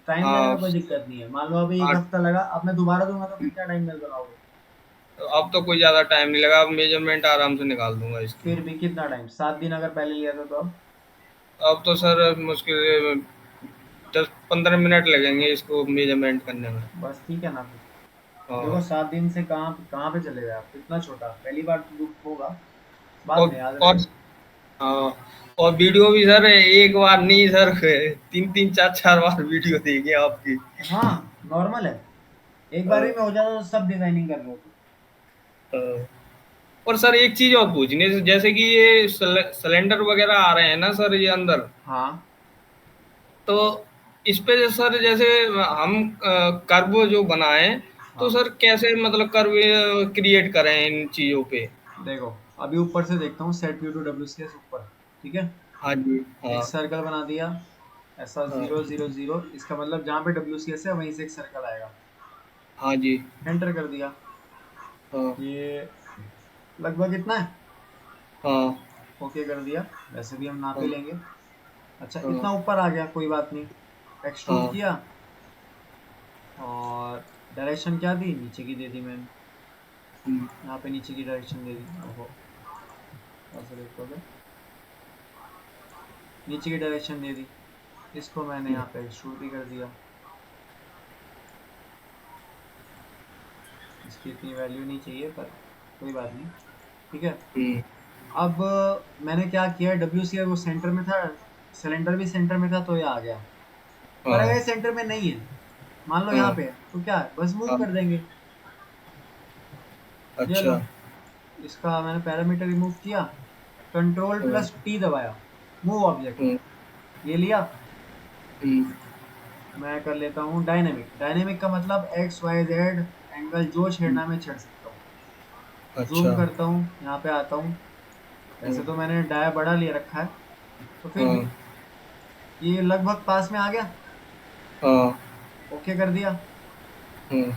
टाइम देने हाँ में कोई दिक्कत नहीं है। मान लो अभी एक हाँ, हफ्ता लगा, अब मैं दोबारा दूंगा तो कितना टाइम में बनाओगे। अब तो कोई ज़्यादा टाइम नहीं लगा, अब मेजरमेंट आराम से निकाल दूंगा इसकी। फिर भी कितना टाइम, 7 दिन अगर पहले लिया था तो अब। अब तो सर मुश्किल 10-15 मिनट लगेंगे इसको मेजरमेंट करने में। बस ठीक है ना फिर। देखो हाँ 7 दिन से कहाँ कहाँ पे चले गए आप, इतना छोटा, पहली बार तो दुख होगा, बाद और में याद और रहेगा। हाँ, और वीडियो भी सर एक बार नहीं सर, 3-3 4-4 बार वीडियो देखी आपकी। हाँ, नॉर्मल है। एक बार भी में हो जाता तो सब डिजाइनिंग कर रहे होते। हाँ। और सर एक चीज और पूछनी है, जैसे कि ये सिलेंडर वगैरह आ रहे हैं ना सर ये अंदर, हाँ तो इस पे सर जैसे हम कर्व जो बनाए, तो हाँ। सर कैसे मतलब कर्व क्रिएट करें इन चीजों पे। देखो, अभी ऊपर से देखता हूँ, सेट व्यू टू WCS ऊपर, ठीक है। हाँ जी। एक हाँ सर्कल बना दिया, ऐसा हाँ 0 0 0, इसका मतलब जहाँ पे WCS है वहीं से एक सर्कल आएगा। हाँ जी। एंटर कर दिया। हाँ ये लगभग इतना है। हाँ ओके कर दिया। वैसे भी हम नाप ही हाँ लेंगे। अच्छा, हाँ इतना ऊपर आ गया, कोई बात नहीं। एक्सट्रूड हाँ किया, और डायरेक्शन क्या दी, नीचे की दे दी मैंने। हम्म, यहाँ पे नीचे की डायरेक्शन दे दी। ओहो, ऐसे देखोगे, नीचे की डायरेक्शन दे दी। इसको मैंने यहाँ पे एक्सट्रूड भी कर दिया। इसकी इतनी वैल्यू नहीं चाहिए, पर कोई बात नहीं, ठीक है। हम्म, अब मैंने क्या किया, WCS वो सेंटर में था, सिलेंडर भी सेंटर में था, तो ये आ गया। पर अगर हाँ ये सेंटर में नहीं है, मान लो यहाँ हाँ पे है, तो क्या है, बस मूव हाँ, कर देंगे। ये लो, अच्छा। इसका मैंने पैरामीटर रिमूव किया, कंट्रोल हाँ, प्लस टी दबाया, मूव ऑब्जेक्ट, हम्म, ये लिया। हम्म, मैं कर लेता हूँ डायनेमिक। डायनेमिक का मतलब XYZ एंगल जो छेड़ना मैं छेड़ सकता हूँ। अच्छा। जूम करता हूँ, यहाँ पे आता हूँ। वैसे हम्म, तो मैंने डाया बड़ा ले रखा है, तो फिर भी हाँ ये लगभग पास में आ गया। हाँ ओके कर दिया। हम्म,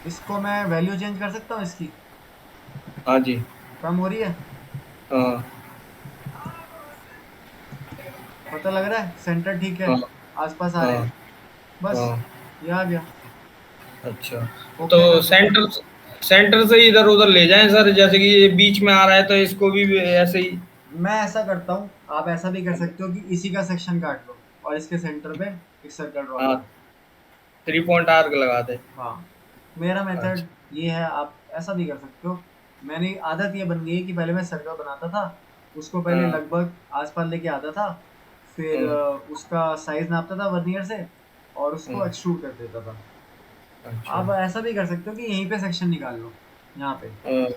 इसको मैं वैल्यू चेंज कर सकता हूँ इसकी, हाँ जी। कम हो रही है, हाँ पता लग रहा है सेंटर ठीक है, हाँ आसपास आ रहे हाँ हैं। बस, हाँ, ये आ गया। अच्छा। तो ओके कर दूंगा। सेंटर सेंटर से इधर उधर ले जाएं सर, जैसे कि ये बीच में आ रहा है तो इसको भी ऐसे ही। मैं ऐसा करता हूँ, आप ऐसा भी कर सकते हो कि इसी का सेक्शन काट लो और इसके सेंटर पे एक सर्कल ड्रॉ कर हाँ, दो। 3 पॉइंट आर्क लगा दे। हाँ, मेरा अच्छा। मेथड ये है, आप ऐसा भी कर सकते हो। मैंने आदत ये बन गई है कि पहले मैं सर्कल बनाता था, उसको पहले हाँ। लगभग आसपास लेके आता था, फिर उसका साइज नापता था वर्नियर से और उसको एक्सट्रूड कर देता था। अच्छा। आप ऐसा भी कर सकते हो कि यहीं पे सेक्शन निकाल लो, यहाँ पे, हाँ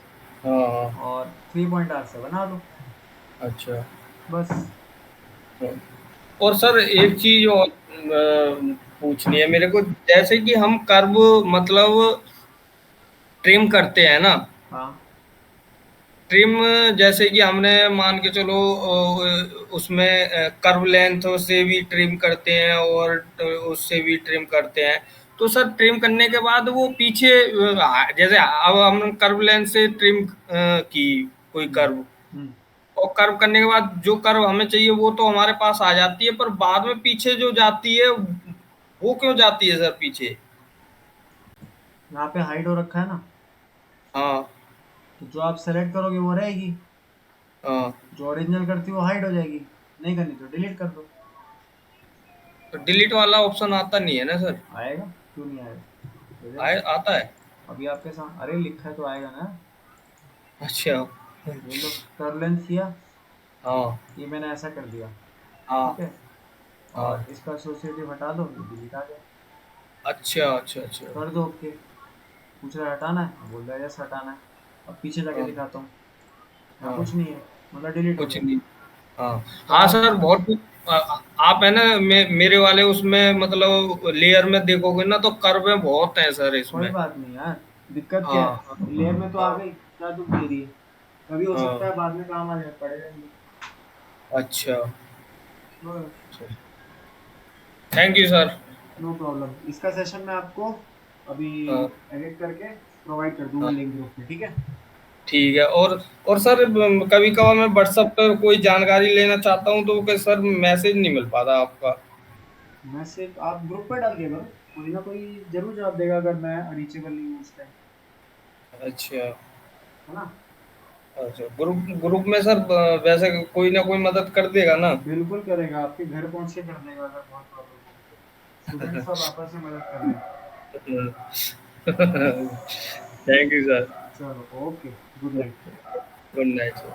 हाँ। और 3 पॉइंट आर्क से बना लो अच्छा। बस। और सर एक चीज और पूछनी है मेरे को, जैसे कि हम कर्व मतलब ट्रिम करते हैं ना, हाँ ट्रिम जैसे कि हमने मान के चलो उसमें कर्व लेंथ से भी ट्रिम करते हैं और उससे भी ट्रिम करते हैं। तो सर ट्रिम करने के बाद वो पीछे जैसे अब हम कर्व लेंथ से ट्रिम की कोई हम्म कर्व, हम्म। और कर्व करने के बाद जो कर्व हमें चाहिए वो तो हमारे पास आ जाती है, पर बाद में पीछे जो जाती है वो क्यों जाती है सर पीछे? यहाँ पे हाइड हो रखा है ना, हाँ तो जो आप सेलेक्ट करोगे वो रहेगी, हाँ। जो ओरिजिनल करती है वो हाइड हो जाएगी, नहीं करनी तो डिलीट कर दो। तो डिलीट वाला ऑप्शन आता नहीं है ना सर? आएगा, क्यों नहीं आएगा, दे देना। आता है? अभी आपके साथ अरे लिखा है तो आएगा ना। अच्छा। ये लो, कर्व लेंथ किया, हाँ ये मैंने ऐसा कर दिया, हाँ ठीक है, हाँ। और इसका एसोसिएटिव हटा दो, ये डिलीट आ गया। अच्छा अच्छा अच्छा। कर दो ओके। पूछ रहा है हटाना है, अब बोल रहा है यस हटाना है। अब पीछे जाके हाँ दिखाता हूँ, यहाँ हाँ। कुछ नहीं है, मतलब डिलीट हो कुछ गया। नहीं। हाँ तो हाँ आप, सर बहुत आप है ना मेरे वाले उसमें मतलब लेयर में देखोगे ना तो कर्व में बहुत है सर कोई इसमें। बात नहीं यार, दिक्कत क्या हाँ है, लेयर में तो आ गई, क्या दुख दे रही है, कभी हो सकता हाँ। है बाद में काम आ जाए, पड़े रहेंगे। अच्छा। बस, thank you sir. No problem. इसका सेशन मैं आपको अभी हाँ एडिट करके प्रोवाइड कर दूंगा हाँ। लिंक ग्रुप में, ठीक है। ठीक है। और सर कभी कभार मैं व्हाट्सएप पर कोई जानकारी लेना चाहता हूँ तो क्या सर मैसेज नहीं मिल पाता आपका? मैसेज आप ग्रुप पे डाल दिया करो, कोई ना कोई जरूर जवाब देगा अगर मैं रीचेबल नहीं हूँ उस टाइम, अच्छा है ना। अच्छा। ग्रुप ग्रुप में सर वैसे कोई ना कोई मदद कर देगा ना? बिल्कुल करेगा, आपके घर पहुंच के कर देगा अगर बहुत प्रॉब्लम हो तो। स्टूडेंट सब आपस में मदद कर रहे हैं। Thank you sir. चलो okay, good night. Good night sir.